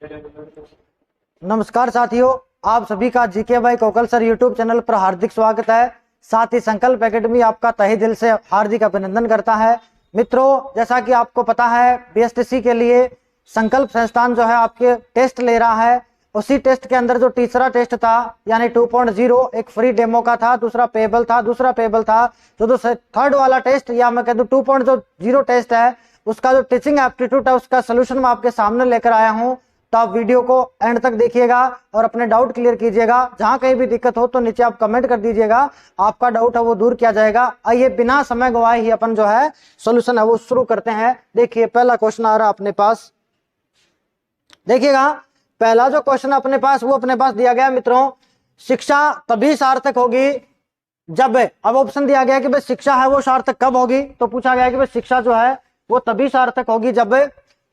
नमस्कार साथियों, आप सभी का GK by Kokalla sir YouTube channel पर हार्दिक स्वागत है। साथ ही संकल्प एकेडमी आपका तहे दिल से हार्दिक अभिनंदन करता है। मित्रों, जैसा कि आपको पता है, बीएसटीसी के लिए संकल्प संस्थान जो है आपके टेस्ट ले रहा है। उसी टेस्ट के अंदर जो तीसरा टेस्ट था यानी 2.0 एक फ्री डेमो का था, दूसरा पेबल था, जो थर्ड वाला टेस्ट या मैं कह दूं 2.0 टेस्ट है, उसका जो टीचिंग एप्टीट्यूड है उसका सोल्यूशन मैं आपके सामने लेकर आया हूं। तो आप वीडियो को एंड तक देखिएगा और अपने डाउट क्लियर कीजिएगा। जहां कहीं भी दिक्कत हो तो नीचे आप कमेंट कर दीजिएगा, आपका डाउट है वो दूर किया जाएगा। आइए बिना समय गवाए ही अपन जो है सॉल्यूशन है वो शुरू करते हैं। देखिए पहला क्वेश्चन आ रहा है अपने पास, देखिएगा पहला जो क्वेश्चन अपने पास वो अपने पास दिया गया मित्रों, शिक्षा तभी सार्थक होगी जब, अब ऑप्शन दिया गया कि भाई शिक्षा है वो सार्थक कब होगी, तो पूछा गया कि भाई शिक्षा जो है वो तभी सार्थक होगी जब,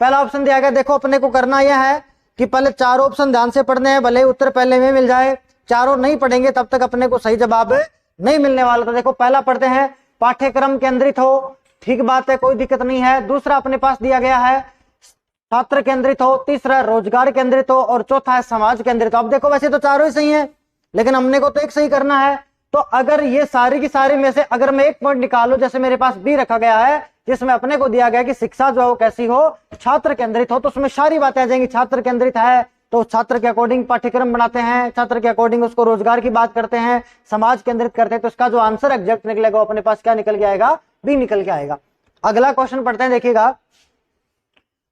पहला ऑप्शन दिया गया। देखो अपने को करना यह है कि पहले चारों ऑप्शन ध्यान से पढ़ने हैं, भले उत्तर पहले में मिल जाए, चारों नहीं पढ़ेंगे तब तक अपने को सही जवाब नहीं मिलने वाला। तो देखो पहला पढ़ते हैं, पाठ्यक्रम केंद्रित हो, ठीक बात है, कोई दिक्कत नहीं है। दूसरा अपने पास दिया गया है छात्र केंद्रित हो, तीसरा रोजगार केंद्रित हो और चौथा है समाज केंद्रित हो। अब देखो वैसे तो चारों ही सही है, लेकिन हमने को तो एक सही करना है। तो अगर ये सारी की सारी में से अगर मैं एक पॉइंट निकालू, जैसे मेरे पास बी रखा गया है जिसमें अपने को दिया गया कि शिक्षा जो है कैसी हो, छात्र केंद्रित हो, तो उसमें सारी बातें आ जाएंगी। छात्र केंद्रित है तो छात्र के अकॉर्डिंग पाठ्यक्रम बनाते हैं, छात्र के अकॉर्डिंग उसको रोजगार की बात करते हैं, समाज केंद्रित करते हैं, तो इसका जो आंसर एग्जैक्ट निकलेगा अपने पास क्या निकल के आएगा, बी निकल के आएगा। अगला क्वेश्चन पढ़ते हैं, देखिएगा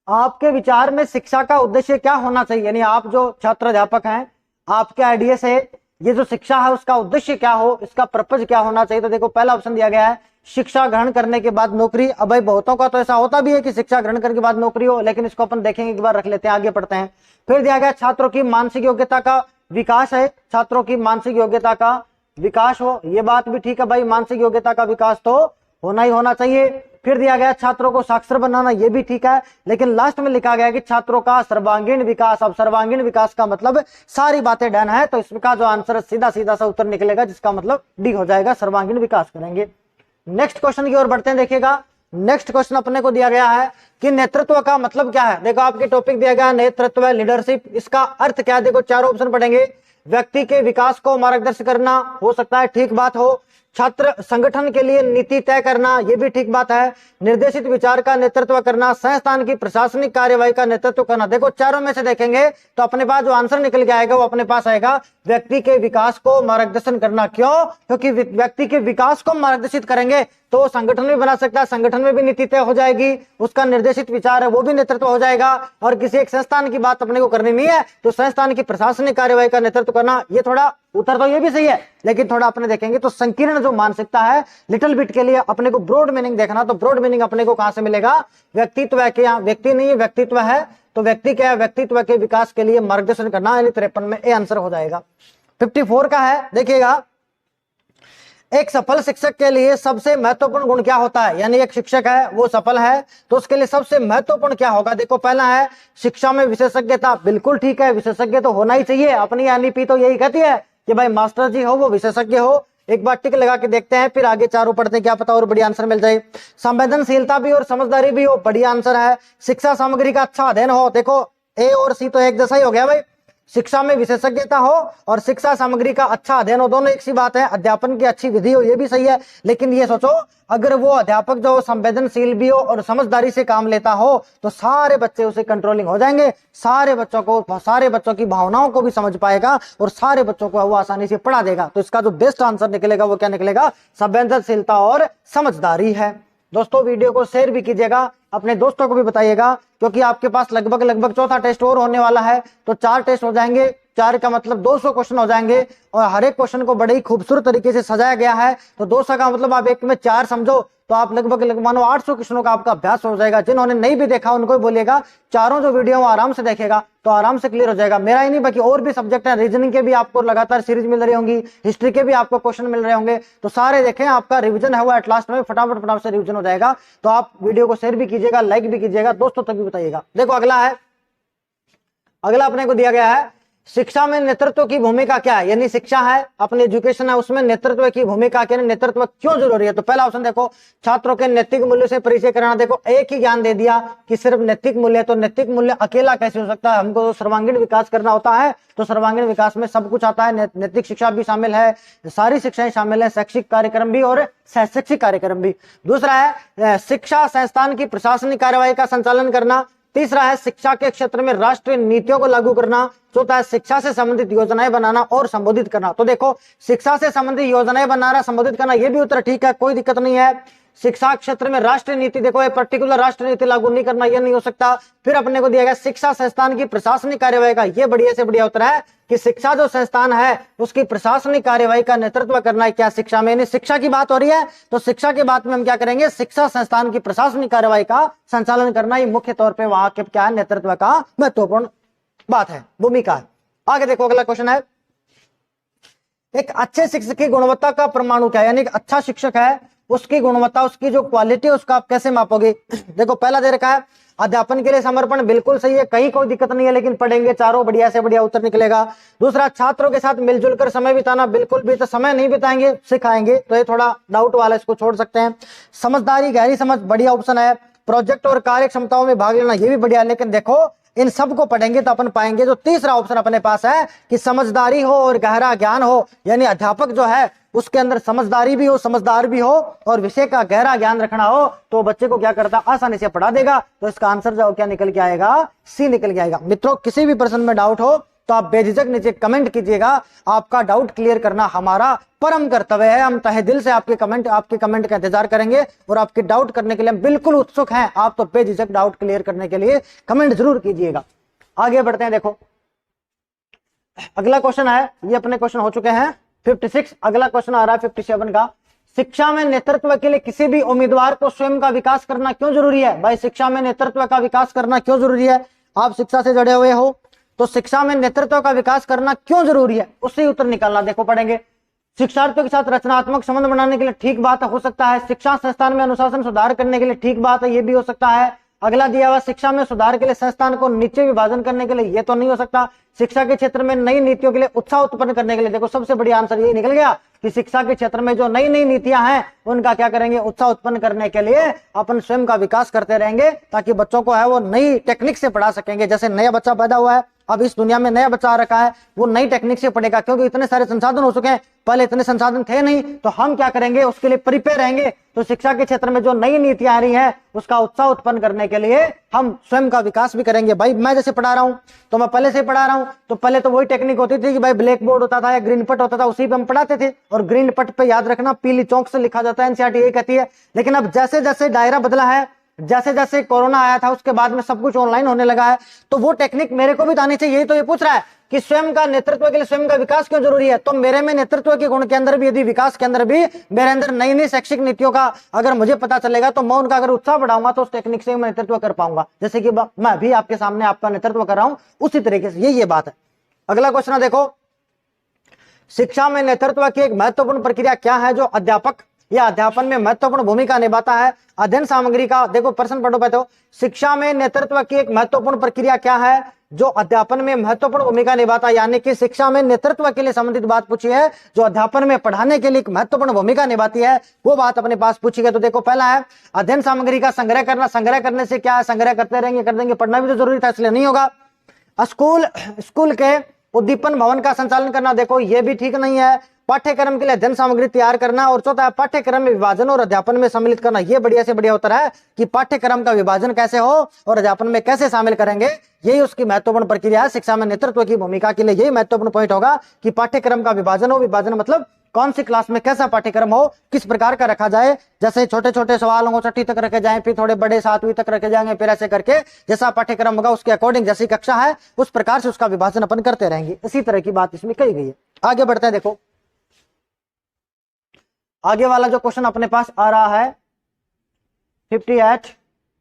आपके विचार में शिक्षा का उद्देश्य क्या होना चाहिए, यानी आप जो छात्र अध्यापक हैं आपके आइडिया से ये जो शिक्षा है उसका उद्देश्य क्या हो, इसका पर्पज क्या होना चाहिए। तो देखो पहला ऑप्शन दिया गया है शिक्षा ग्रहण करने के बाद नौकरी। अब भाई बहुतों का तो ऐसा होता भी है कि शिक्षा ग्रहण करने के बाद नौकरी हो, लेकिन इसको अपन देखेंगे, एक बार रख लेते हैं, आगे पढ़ते हैं। फिर दिया गया छात्रों की मानसिक योग्यता का विकास है, छात्रों की मानसिक योग्यता का विकास हो, ये बात भी ठीक है भाई, मानसिक योग्यता का विकास तो होना ही होना चाहिए। फिर दिया गया छात्रों को साक्षर बनाना, ये भी ठीक है, लेकिन लास्ट में लिखा गया कि छात्रों का सर्वांगीण विकास। अब सर्वांगीण विकास का मतलब सारी बातें डन है, तो इसका जो आंसर सीधा सीधा सा उत्तर निकलेगा, जिसका मतलब डी हो जाएगा, सर्वांगीण विकास करेंगे। नेक्स्ट क्वेश्चन की ओर बढ़ते हैं, देखिएगा नेक्स्ट क्वेश्चन अपने को दिया गया है कि नेतृत्व का मतलब क्या है। देखो आपके टॉपिक दिया गया नेतृत्व, लीडरशिप, इसका अर्थ क्या है। देखो चारों ऑप्शन पढ़ेंगे, व्यक्ति के विकास को मार्गदर्शन करना हो सकता है, ठीक बात हो, छात्र संगठन के लिए नीति तय करना, यह भी ठीक बात है, निर्देशित विचार का नेतृत्व करना, संस्थान की प्रशासनिक कार्यवाही का नेतृत्व करना। देखो चारों में से देखेंगे तो अपने पास जो आंसर निकल के आएगा वो अपने पास आएगा व्यक्ति के विकास को मार्गदर्शन करना। क्यों? क्योंकि व्यक्ति के विकास को मार्गदर्शित करेंगे तो संगठन भी बना सकता है, संगठन में भी नीति तय हो जाएगी, उसका निर्देशित विचार है वो भी नेतृत्व हो जाएगा, और किसी एक संस्थान की बात अपने को करनी नहीं है तो संस्थान की प्रशासनिक कार्यवाही का नेतृत्व करना। ये थोड़ा उत्तर तो ये भी सही है, लेकिन थोड़ा अपने देखेंगे तो संकीर्ण जो मानसिकता है, लिटिल बिट के लिए अपने को ब्रॉड मीनिंग देखना, तो ब्रॉड मीनिंग अपने को कहां से मिलेगा, व्यक्तित्व है, क्या व्यक्ति नहीं है व्यक्तित्व है, तो व्यक्ति क्या है, व्यक्तित्व के विकास के लिए मार्गदर्शन करना, यानी 53 में ए आंसर हो जाएगा। 54 का है, देखिएगा एक सफल शिक्षक के लिए सबसे महत्वपूर्ण गुण क्या होता है, यानी एक शिक्षक है वो सफल है तो उसके लिए सबसे महत्वपूर्ण क्या होगा। देखो पहला है शिक्षा में विशेषज्ञता, बिल्कुल ठीक है, विशेषज्ञ तो होना ही चाहिए, अपनी एनईपी तो यही कहती है कि भाई मास्टर जी हो वो विशेषज्ञ हो। एक बार टिक लगा के देखते हैं, फिर आगे चारों पढ़ते हैं, क्या पता और बढ़िया आंसर मिल जाए। संवेदनशीलता भी और समझदारी भी हो, बढ़िया आंसर है। शिक्षा सामग्री का अच्छा अध्ययन हो, देखो ए और सी तो एक जैसा ही हो गया भाई, शिक्षा में विशेषज्ञता हो और शिक्षा सामग्री का अच्छा अध्ययन हो, दोनों एक सी बात है। अध्यापन की अच्छी विधि हो, ये भी सही है, लेकिन ये सोचो अगर वो अध्यापक जो संवेदनशील भी हो और समझदारी से काम लेता हो तो सारे बच्चे उसे कंट्रोलिंग हो जाएंगे, सारे बच्चों की भावनाओं को भी समझ पाएगा और सारे बच्चों को वो आसानी से पढ़ा देगा। तो इसका जो बेस्ट आंसर निकलेगा वो क्या निकलेगा, संवेदनशीलता और समझदारी है। दोस्तों वीडियो को शेयर भी कीजिएगा, अपने दोस्तों को भी बताइएगा, क्योंकि आपके पास लगभग चौथा टेस्ट और होने वाला है, तो 4 टेस्ट हो जाएंगे, 4 का मतलब 200 क्वेश्चन हो जाएंगे, और हर एक क्वेश्चन को बड़े ही खूबसूरत तरीके से सजाया गया है। तो 200 का मतलब आप एक में 4 समझो तो आप लगभग मानो 800 क्वेश्चनों का आपका अभ्यास हो जाएगा। जिन्होंने नहीं भी देखा उनको भी बोलिएगा, चारों जो वीडियो आराम से देखेगा तो आराम से क्लियर हो जाएगा। मेरा ही नहीं बाकी और भी सब्जेक्ट है, रीजनिंग के भी आपको लगातार सीरीज मिल रही होंगी, हिस्ट्री के भी आपको क्वेश्चन मिल रहे होंगे, तो सारे देखें, आपका रिवीजन है वो एट लास्ट में फटाफट से रिवीजन हो जाएगा। तो आप वीडियो को शेयर भी कीजिएगा, लाइक भी कीजिएगा, दोस्तों तक भी बताइएगा। देखो अगला अपने को दिया गया है शिक्षा में नेतृत्व की भूमिका क्या है, यानी शिक्षा है अपनी एजुकेशन है उसमें नेतृत्व की भूमिका क्या है, नेतृत्व क्यों जरूरी है। तो पहला ऑप्शन देखो, छात्रों के नैतिक मूल्य से परिचय कराना। देखो एक ही ज्ञान दे दिया कि सिर्फ नैतिक मूल्य, तो नैतिक मूल्य अकेला कैसे हो सकता है, हमको तो सर्वांगीण विकास करना होता है, तो सर्वांगीण विकास में सब कुछ आता है, नैतिक शिक्षा भी शामिल है, सारी शिक्षाएं शामिल है, शैक्षिक कार्यक्रम भी और शैक्षिक कार्यक्रम भी। दूसरा है शिक्षा संस्थान की प्रशासनिक कार्यवाही का संचालन करना। तीसरा है शिक्षा के क्षेत्र में राष्ट्रीय नीतियों को लागू करना। चौथा है शिक्षा से संबंधित योजनाएं बनाना और संबोधित करना। तो देखो शिक्षा से संबंधित योजनाएं बनाना, संबोधित करना, ये भी उत्तर ठीक है, कोई दिक्कत नहीं है। शिक्षा क्षेत्र में राष्ट्रीय नीति, देखो ये पर्टिकुलर राष्ट्रीय नीति लागू नहीं करना, ये नहीं हो सकता। फिर अपने को दिया गया शिक्षा संस्थान की प्रशासनिक कार्यवाही का, ये बढ़िया से बढ़िया उत्तर है कि शिक्षा जो संस्थान है उसकी प्रशासनिक कार्यवाही का नेतृत्व करना है क्या शिक्षा में, यानी शिक्षा की बात हो रही है तो शिक्षा की बात में हम क्या करेंगे, शिक्षा संस्थान की प्रशासनिक कार्यवाही का संचालन करना, ये मुख्य तौर पर वहां के क्या है, नेतृत्व का महत्वपूर्ण बात है, भूमिका है। आगे देखो अगला क्वेश्चन है, एक अच्छे शिक्षक की गुणवत्ता का परमाणु क्या है, यानी एक अच्छा शिक्षक है उसकी गुणवत्ता, उसकी जो क्वालिटी है उसका आप कैसे मापोगे। देखो पहला दे रखा है अध्यापन के लिए समर्पण, बिल्कुल सही है, कहीं कोई दिक्कत नहीं है, लेकिन पढ़ेंगे चारों बढ़िया से बढ़िया उत्तर निकलेगा। दूसरा छात्रों के साथ मिलजुल कर समय बिताना, बिल्कुल भी, तो समय नहीं बिताएंगे सिखाएंगे, तो ये थोड़ा डाउट वाला, इसको छोड़ सकते हैं। समझदारी गहरी समझ, बढ़िया ऑप्शन है। प्रोजेक्ट और कार्य क्षमताओं में भाग लेना, ये भी बढ़िया, लेकिन देखो इन सबको पढ़ेंगे तो अपन पाएंगे जो तीसरा ऑप्शन अपने पास है कि समझदारी हो और गहरा ज्ञान हो, यानी अध्यापक जो है उसके अंदर समझदारी भी हो, समझदार भी हो और विषय का गहरा ज्ञान रखना हो, तो बच्चे को क्या करता, आसानी से पढ़ा देगा। तो इसका आंसर जो क्या निकल के आएगा, सी निकल के आएगा। मित्रों किसी भी प्रश्न में डाउट हो तो आप बेझिझक नीचे कमेंट कीजिएगा, आपका डाउट क्लियर करना हमारा परम कर्तव्य है। हम तहे दिल से आपके कमेंट का इंतजार करेंगे और आपके डाउट करने के लिए हम बिल्कुल उत्सुक हैं। आप तो बेझिझक डाउट क्लियर करने के लिए कमेंट जरूर कीजिएगा। आगे बढ़ते हैं, देखो अगला क्वेश्चन है, ये अपने क्वेश्चन हो चुके हैं 56, अगला क्वेश्चन आ रहा है 57 का। शिक्षा में नेतृत्व के लिए किसी भी उम्मीदवार को स्वयं का विकास करना क्यों जरूरी है। भाई शिक्षा में नेतृत्व का विकास करना क्यों जरूरी है, आप शिक्षा से जुड़े हुए हो तो शिक्षा में नेतृत्व का विकास करना क्यों जरूरी है, उससे उत्तर निकालना। देखो पढ़ेंगे, शिक्षार्थियों के साथ रचनात्मक संबंध बनाने के लिए, ठीक बात हो सकता है। शिक्षा संस्थान में अनुशासन सुधार करने के लिए, ठीक बात है, ये भी हो सकता है। अगला दिया हुआ शिक्षा में सुधार के लिए संस्थान को नीचे विभाजन करने के लिए, ये तो नहीं हो सकता। शिक्षा के क्षेत्र में नई नीतियों के लिए उत्साह उत्पन्न करने के लिए, देखो सबसे बढ़िया आंसर यही निकल गया कि शिक्षा के क्षेत्र में जो नई नई नीतियां हैं उनका क्या करेंगे, उत्साह उत्पन्न करने के लिए अपन स्वयं का विकास करते रहेंगे ताकि बच्चों को है वो नई टेक्निक से पढ़ा सकेंगे। जैसे नया बच्चा पैदा हुआ है, अब इस दुनिया में नया बच्चा आ रखा है, वो नई टेक्निक से पढ़ेगा क्योंकि इतने सारे संसाधन हो चुके हैं, पहले इतने संसाधन थे नहीं, तो हम क्या करेंगे उसके लिए प्रिपेयर रहेंगे। तो शिक्षा के क्षेत्र में जो नई नीतियां आ रही हैं उसका उत्साह उत्पन्न करने के लिए हम स्वयं का विकास भी करेंगे। भाई मैं जैसे पढ़ा रहा हूं तो मैं पहले से पढ़ा रहा हूं, तो पहले तो वही टेक्निक होती थी कि भाई ब्लैक बोर्ड होता था या ग्रीन पट होता था, उसी पे हम पढ़ाते थे, और ग्रीन पट पे याद रखना पीली चौक से लिखा जाता है, एनसीईआरटी यही कहती है। लेकिन अब जैसे जैसे दायरा बदला है, जैसे जैसे कोरोना आया था उसके बाद में सब कुछ ऑनलाइन होने लगा है, तो वो टेक्निक मेरे को भी आनी चाहिए। यही तो ये पूछ रहा है कि स्वयं का नेतृत्व के लिए स्वयं का विकास क्यों जरूरी है। तो मेरे में नेतृत्व के गुण के अंदर भी, यदि विकास के अंदर भी मेरे अंदर नई नई शैक्षिक नीतियों का अगर मुझे पता चलेगा तो मैं उनका अगर उत्साह बढ़ाऊंगा तो उस टेक्निक से मैं नेतृत्व कर पाऊंगा। जैसे कि मैं भी आपके सामने आपका नेतृत्व कर रहा हूं, उसी तरीके से ये बात है। अगला क्वेश्चन देखो, शिक्षा में नेतृत्व की एक महत्वपूर्ण प्रक्रिया क्या है जो अध्यापक या अध्यापन में महत्वपूर्ण भूमिका निभाता है। अध्ययन सामग्री का, देखो प्रश्न पढ़ो तो, शिक्षा में नेतृत्व की एक महत्वपूर्ण प्रक्रिया क्या है जो अध्यापन में महत्वपूर्ण भूमिका निभाता है, यानी कि शिक्षा में नेतृत्व के लिए संबंधित बात पूछी है जो अध्यापन में पढ़ाने के लिए महत्वपूर्ण भूमिका निभाती है, वो बात अपने पास पूछी गई। तो देखो पहला है अध्ययन सामग्री का संग्रह करना। संग्रह करने से क्या है, संग्रह करते रहेंगे कर देंगे, पढ़ना भी तो जरूरी था इसलिए नहीं होगा। स्कूल के उद्दीपन भवन का संचालन करना, देखो ये भी ठीक नहीं है। पाठ्यक्रम के लिए अध्ययन सामग्री तैयार करना। और चौथा है पाठ्यक्रम में विभाजन और अध्यापन में सम्मिलित करना। ये बढ़िया से बढ़िया उत्तर है कि पाठ्यक्रम का विभाजन कैसे हो और अध्यापन में कैसे शामिल करेंगे, यही उसकी महत्वपूर्ण प्रक्रिया है। शिक्षा में नेतृत्व की भूमिका के लिए यही महत्वपूर्ण पॉइंट होगा कि पाठ्यक्रम का विभाजन हो। विभाजन मतलब कौन सी क्लास में कैसा पाठ्यक्रम हो, किस प्रकार का रखा जाए। जैसे छोटे छोटे सवाल होंगे छठी तक रखे जाएं, फिर थोड़े बड़े 7वीं तक रखे जाएंगे, फिर ऐसे करके जैसा पाठ्यक्रम होगा उसके अकॉर्डिंग जैसी कक्षा है उस प्रकार से उसका विभाजन अपन करते रहेंगे। इसी तरह की बात इसमें कही गई है। आगे बढ़ते हैं, देखो आगे वाला जो क्वेश्चन अपने पास आ रहा है 58,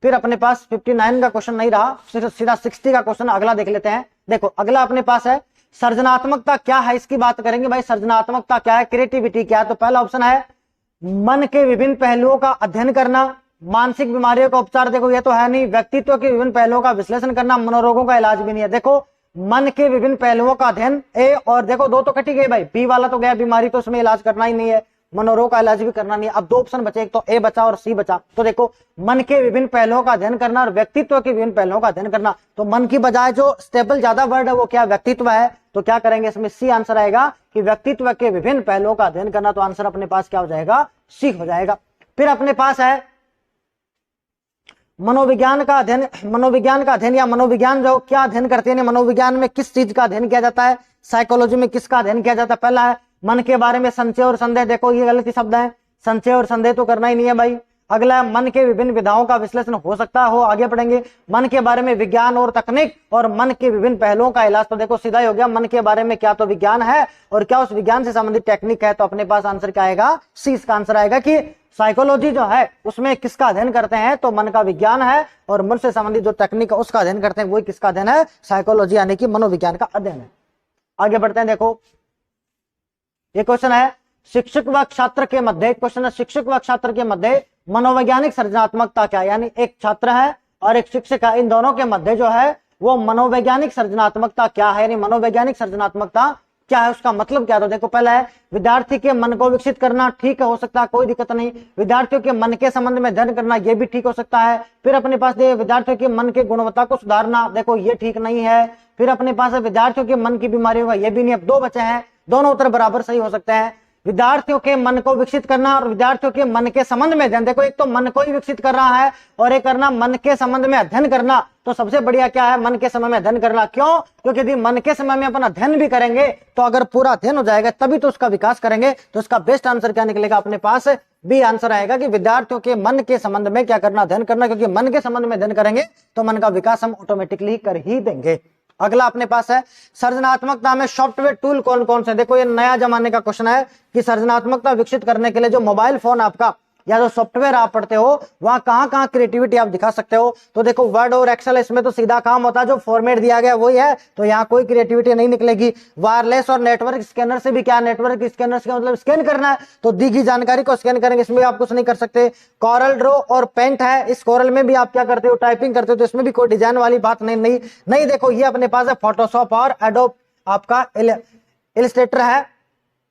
फिर अपने पास 59 का क्वेश्चन नहीं रहा, सिर्फ सीधा 60 का क्वेश्चन अगला देख लेते हैं। देखो अगला अपने पास है सृजनात्मकता क्या है, इसकी बात करेंगे। भाई सृजनात्मकता क्या है, क्रिएटिविटी क्या है। तो पहला ऑप्शन है मन के विभिन्न पहलुओं का अध्ययन करना। मानसिक बीमारियों का उपचार, देखो ये तो है नहीं। व्यक्तित्व के विभिन्न पहलुओं का विश्लेषण करना। मनोरोगों का इलाज भी नहीं है। देखो मन के विभिन्न पहलुओं का अध्ययन। ए और देखो दो तो कटी गए भाई, बी वाला तो गया, बीमारी तो उसमें इलाज करना ही नहीं है, मनोरोग का इलाज भी करना नहीं है। अब दो ऑप्शन बचे, एक तो ए बचा और सी बचा। तो देखो मन के विभिन्न पहलुओं का अध्ययन करना और व्यक्तित्व के विभिन्न पहलुओं का अध्ययन करना। तो मन की बजाय जो स्टेबल ज्यादा वर्ड है वो क्या, व्यक्तित्व है। तो क्या करेंगे इसमें, सी आंसर आएगा कि व्यक्तित्व के विभिन्न पहलुओं का अध्ययन करना। तो आंसर अपने पास क्या हो जाएगा, सी हो जाएगा। फिर अपने पास है मनोविज्ञान का अध्ययन। मनोविज्ञान का अध्ययन या मनोविज्ञान जो क्या अध्ययन करते हैं, मनोविज्ञान में किस चीज का अध्ययन किया जाता है, साइकोलॉजी में किसका अध्ययन किया जाता है। पहला है मन के बारे में संशय और संदेह। देखो ये गलत ही शब्द है, संशय और संदेह तो करना ही नहीं है भाई। अगला है मन के विभिन्न विधाओं का विश्लेषण हो सकता हो, आगे पढ़ेंगे। मन के बारे में विज्ञान और तकनीक और मन के विभिन्न पहलुओं का इलाज। तो देखो सीधा ही हो गया, मन के बारे में क्या तो विज्ञान है और क्या उस विज्ञान से संबंधित टेक्निक है। तो अपने पास आंसर क्या आएगा, सी इसका आंसर आएगा कि साइकोलॉजी जो है उसमें किसका अध्ययन करते हैं, तो मन का विज्ञान है और मन से संबंधित जो टेक्निक है उसका अध्ययन करते हैं, वही किसका अध्ययन है, साइकोलॉजी यानी कि मनोविज्ञान का अध्ययन है। आगे बढ़ते हैं, देखो ये क्वेश्चन है शिक्षक व छात्र के मध्य। क्वेश्चन है शिक्षक व छात्र के मध्य मनोवैज्ञानिक सृजनात्मकता क्या, यानी एक छात्र है और एक शिक्षक है, इन दोनों के मध्य जो है वो मनोवैज्ञानिक सृजनात्मकता क्या है, यानी मनोवैज्ञानिक सृजनात्मकता क्या है, उसका मतलब क्या है। तो देखो पहला है विद्यार्थी के मन को विकसित करना, ठीक है हो सकता है, कोई दिक्कत नहीं। विद्यार्थियों के मन के संबंध में अध्ययन करना, ये भी ठीक हो सकता है। फिर अपने पास विद्यार्थियों के मन की गुणवत्ता को सुधारना, देखो ये ठीक नहीं है। फिर अपने पास विद्यार्थियों के मन की बीमारियों का, ये भी नहीं। अब दो बचे हैं, दोनों उत्तर बराबर सही हो सकते हैं। विद्यार्थियों के मन को विकसित करना और विद्यार्थियों के मन के संबंध में अध्ययन। देखो एक तो मन को ही विकसित कर रहा है और एक करना मन के संबंध में अध्ययन करना। तो सबसे बढ़िया क्या है, मन के समय में अध्ययन करना। क्यों, क्योंकि यदि मन के समय में अपन अध्ययन भी करेंगे तो अगर पूरा अध्ययन हो जाएगा तभी तो उसका विकास करेंगे। तो उसका बेस्ट आंसर क्या निकलेगा, अपने पास बी आंसर आएगा कि विद्यार्थियों के मन के संबंध में क्या करना, अध्ययन करना। क्योंकि मन के संबंध में अध्ययन करेंगे तो मन का विकास हम ऑटोमेटिकली कर ही देंगे। अगला अपने पास है सृजनात्मकता में सॉफ्टवेयर टूल कौन कौन से। देखो ये नया जमाने का क्वेश्चन है कि सृजनात्मकता विकसित करने के लिए जो मोबाइल फोन आपका या जो सॉफ्टवेयर आप पढ़ते हो वहां कहां कहां क्रिएटिविटी आप दिखा सकते हो। तो देखो वर्ड और एक्सेल इसमें तो सीधा काम होता है, जो फॉर्मेट दिया गया वही है, तो यहाँ कोई क्रिएटिविटी नहीं निकलेगी। वायरलेस और नेटवर्क स्कैनर से भी क्या, नेटवर्क स्कैनर से मतलब स्कैन करना है, तो दी गई जानकारी को स्कैन करेंगे, इसमें आप कुछ नहीं कर सकते। कॉरल ड्रॉ और पेंट है, इस कॉरल में भी आप क्या करते हो, टाइपिंग करते हो, तो इसमें भी कोई डिजाइन वाली बात नहीं। देखो ये अपने पास है फोटोशॉप और एडोब आपका इलस्ट्रेटर है,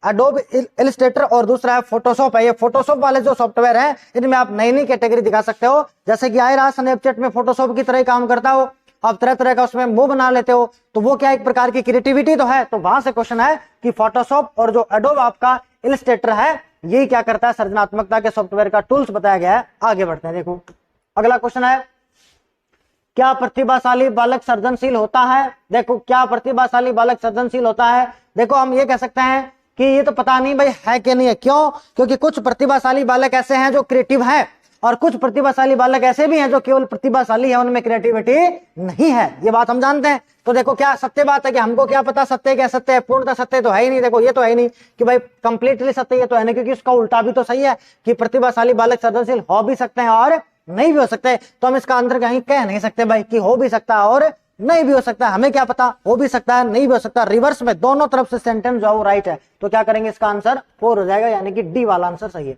एडोब इलस्ट्रेटर और दूसरा है फोटोशॉप है। ये फोटोशॉप वाले जो सॉफ्टवेयर है इनमें आप नई नई कैटेगरी दिखा सकते हो, जैसे कि आए स्नैपचैट में फोटोशॉप की तरह ही काम करता हो, आप तरह तरह का उसमें मुंह बना लेते हो, तो वो क्या एक प्रकार की क्रिएटिविटी तो है। तो वहां से क्वेश्चन है कि फोटोशॉप और जो एडोब आपका इलस्ट्रेटर है यही क्या करता है, सृजनात्मकता के सॉफ्टवेयर का टूल्स बताया गया है। आगे बढ़ते हैं, देखो अगला क्वेश्चन है क्या प्रतिभाशाली बालक सृजनशील होता है। देखो क्या प्रतिभाशाली बालक सृजनशील होता है, देखो हम ये कह सकते हैं कि ये तो पता नहीं भाई है कि नहीं है। क्यों, क्योंकि कुछ प्रतिभाशाली बालक ऐसे हैं जो क्रिएटिव हैं और कुछ प्रतिभाशाली बालक ऐसे भी हैं जो केवल प्रतिभाशाली है, उनमें क्रिएटिविटी नहीं है, ये बात हम जानते हैं। तो देखो क्या सत्य बात है कि हमको क्या पता सत्य क्या सत्य है, पूर्णतः सत्य तो है ही नहीं। देखो ये तो है ही नहीं कि भाई कंप्लीटली सत्य, ये तो है नहीं, क्योंकि उसका उल्टा भी तो सही है कि प्रतिभाशाली बालक सृजनशील हो भी सकते हैं और नहीं भी हो सकते। तो हम इसका अंतर कहीं कह नहीं सकते भाई कि हो भी सकता है और नहीं भी हो सकता है, हमें क्या पता हो भी सकता है नहीं भी हो सकता। रिवर्स में दोनों तरफ से सेंटेंस जो राइट है, तो क्या करेंगे इसका आंसर 4 हो जाएगा, यानी कि डी वाला आंसर सही है।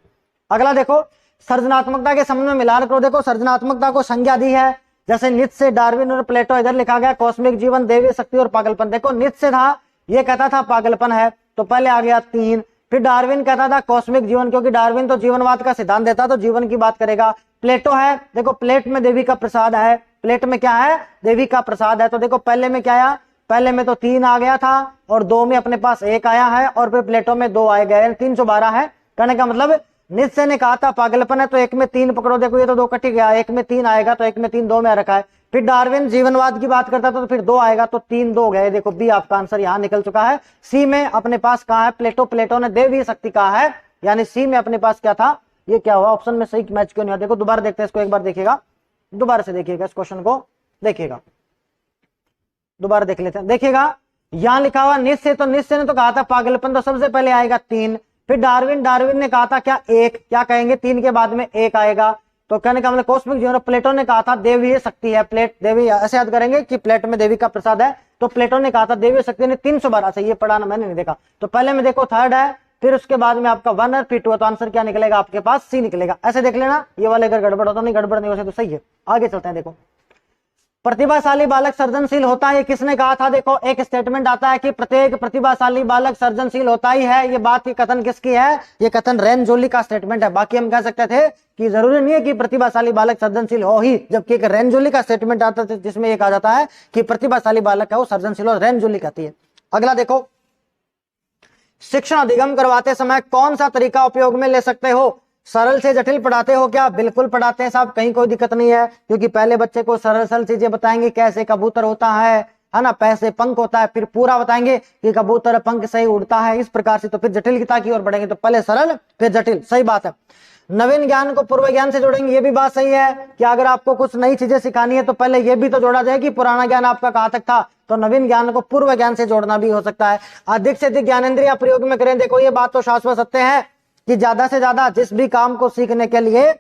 अगला देखो सृजनात्मकता के संबंध में मिलान करो। देखो सृजनात्मकता को संज्ञा दी है, जैसे नीत्शे, डार्विन और प्लेटो, इधर लिखा गया कॉस्मिक जीवन, दैवीय शक्ति और पागलपन। देखो नीत्शे था ये कहता था पागलपन है, तो पहले आ गया 3। फिर डार्विन कहता था कॉस्मिक जीवन, क्योंकि डार्विन तो जीवनवाद का सिद्धांत देता तो जीवन की बात करेगा। प्लेटो है, देखो प्लेट में देवी का प्रसाद है, प्लेट में क्या है, देवी का प्रसाद है। तो देखो पहले में क्या आया, पहले में तो 3 आ गया था और 2 में अपने पास 1 आया है और फिर प्लेटो में 2 आए गए, 312 है। कहने का मतलब नीत्शे ने कहा था पागलपन है, तो 1 में 3 पकड़ो, देखो ये तो 2 कट गया, 1 में 3 आएगा तो 1 में 3 2 में रखा है। फिर डार्विन जीवनवाद की बात करता था तो फिर 2 आएगा, तो 3 2 गए। देखो बी आपका आंसर यहाँ निकल चुका है। सी में अपने पास कहा है प्लेटो, प्लेटो ने दैवीय शक्ति कहा है, यानी सी में अपने पास क्या था, ये क्या हुआ, ऑप्शन में सही मैच क्यों नहीं हुआ। देखो दोबारा देखते हैं इसको, एक बार देखिएगा, दोबारा से देखिएगा इस क्वेश्चन को, देखिएगा दोबारा देख लेते हैं। देखिएगा यहां लिखा हुआ नीत्शे, तो नीत्शे ने तो कहा था पागलपन, तो सबसे पहले आएगा 3। फिर डार्विन, डार्विन ने कहा था क्या 1, क्या कहेंगे 3 के बाद में 1 आएगा, तो कहने का मतलब कॉस्मिक जीवन। प्लेटो ने कहा था देवीय शक्ति है, प्लेट देवी, ऐसे याद करेंगे कि प्लेट में देवी का प्रसाद है, तो प्लेटो ने कहा था देवीय शक्ति ने 312 से, ये पढ़ा ना मैंने नहीं देखा। तो पहले में देखो 3rd है, फिर उसके बाद में आपका 1 और फिर 2, तो आंसर क्या निकलेगा आपके पास, सी निकलेगा। ऐसे देख लेना, ये वाले अगर गड़बड़ हो तो नहीं, गड़बड़ नहीं हो तो सही है। आगे चलते हैं, देखो प्रतिभाशाली बालक सर्जनशील होता है, ये किसने कहा था? देखो एक स्टेटमेंट आता है कि प्रत्येक प्रतिभाशाली बालक सर्जनशील होता ही है। ये बात, ये कथन किसकी है? ये कथन रेन जोली का स्टेटमेंट है। बाकी हम कह सकते थे कि जरूरी नहीं है कि प्रतिभाशाली बालक सर्जनशील हो ही, जबकि एक रेन जोली का स्टेटमेंट आता है जिसमें ये कहा जाता है कि प्रतिभाशाली बालक है वो सर्जनशील हो, रेन जोली कहती है। अगला देखो, शिक्षण अधिगम करवाते समय कौन सा तरीका उपयोग में ले सकते हो? सरल से जटिल पढ़ाते हो क्या? बिल्कुल पढ़ाते हैं साहब, कहीं कोई दिक्कत नहीं है, क्योंकि पहले बच्चे को सरल सरल चीजें बताएंगे, कैसे कबूतर होता है ना, पैसे पंख होता है, फिर पूरा बताएंगे कि कबूतर पंख से ही उड़ता है, इस प्रकार से। तो फिर जटिलता की ओर बढ़ेंगे, तो पहले सरल फिर जटिल, सही बात है। नवीन ज्ञान को पूर्व ज्ञान से जोड़ेंगे, ये भी बात सही है कि अगर आपको कुछ नई चीजें सिखानी है तो पहले ये भी तो जोड़ा जाए कि पुराना ज्ञान आपका कहाँ तक था, तो नवीन ज्ञान को पूर्व ज्ञान से जोड़ना भी हो सकता है। अधिक से अधिक ज्ञानेंद्रिय प्रयोग में करें, देखो ये बात तो शाश्वत सत्य है कि ज्यादा से ज्यादा जिस भी काम को सीखने के लिए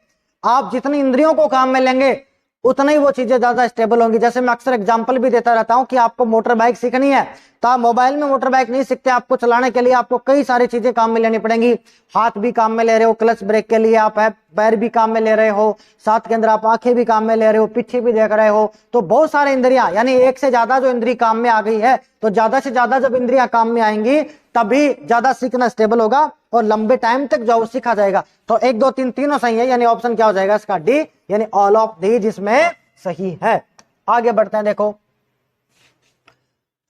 आप जितनी इंद्रियों को काम में लेंगे उतना ही वो चीजें ज्यादा स्टेबल होंगी। जैसे मैं अक्सर एग्जांपल भी देता रहता हूं कि आपको मोटर बाइक सीखनी है तो आप मोबाइल में मोटर बाइक नहीं सीखते, आपको चलाने के लिए आपको कई सारी चीजें काम में लेनी पड़ेंगी। हाथ भी काम में ले रहे हो, क्लच ब्रेक के लिए आप पैर भी काम में ले रहे हो, साथ के अंदर आप आंखें भी काम में ले रहे हो, पीछे भी देख रहे हो, तो बहुत सारे इंद्रियां, यानी एक से ज्यादा जो इंद्रिय काम में आ गई है, तो ज्यादा से ज्यादा जब इंद्रियां काम में आएंगी तभी ज्यादा सीखना स्टेबल होगा और लंबे टाइम तक जो सीखा जाएगा। तो 1 2 3 तीनों सही है, यानी ऑप्शन क्या हो जाएगा इसका? डी, यानी ऑल ऑफ दी, जिसमें सही है। आगे बढ़ते हैं, देखो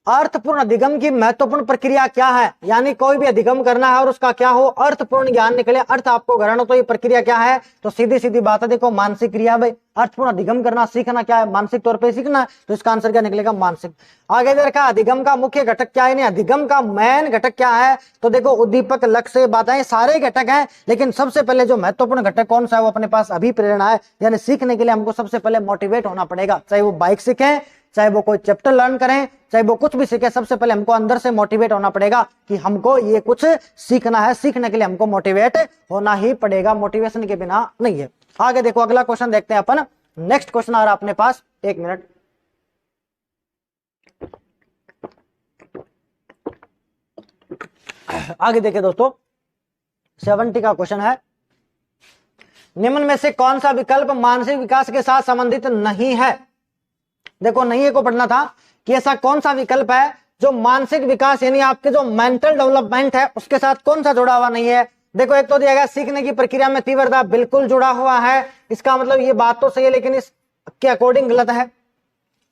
अर्थपूर्ण अधिगम की महत्वपूर्ण प्रक्रिया क्या है? यानी कोई भी अधिगम करना है और उसका क्या हो? अर्थपूर्ण ज्ञान निकले, अर्थ आपको ग्रहण हो, तो ये प्रक्रिया क्या है? तो सीधी सीधी बात है, देखो मानसिक क्रिया। भाई अर्थपूर्ण अधिगम करना, सीखना क्या है? मानसिक तौर पे सीखना, तो इसका आंसर क्या निकलेगा? मानसिक। आगे देखा अधिगम का मुख्य घटक क्या है, अधिगम का मेन घटक क्या है? तो देखो उद्दीपक, लक्ष्य, बाधाएं, सारे घटक हैं, लेकिन सबसे पहले जो महत्वपूर्ण घटक कौन सा है? वो अपने पास अभिप्रेरणा है। यानी सीखने के लिए हमको सबसे पहले मोटिवेट होना पड़ेगा, चाहे वो बाइक सीखें, चाहे वो कोई चैप्टर लर्न करें, चाहे वो कुछ भी सीखे, सबसे पहले हमको अंदर से मोटिवेट होना पड़ेगा कि हमको ये कुछ सीखना है। सीखने के लिए हमको मोटिवेट होना ही पड़ेगा, मोटिवेशन के बिना नहीं है। आगे देखो, अगला क्वेश्चन देखते हैं अपन। नेक्स्ट क्वेश्चन आ रहा अपने पास, 1 मिनट। आगे देखिए दोस्तों, 70 का क्वेश्चन है, निम्न में से कौन सा विकल्प मानसिक विकास के साथ संबंधित नहीं है? देखो नहीं है को पढ़ना था कि ऐसा कौन सा विकल्प है जो मानसिक विकास यानी आपके जो मेंटल डेवलपमेंट है उसके साथ कौन सा जुड़ा हुआ नहीं है। देखो एक तो दिया गया सीखने की प्रक्रिया में तीव्रता, बिल्कुल जुड़ा हुआ है, इसका मतलब ये बात तो सही है लेकिन इसके अकॉर्डिंग गलत है।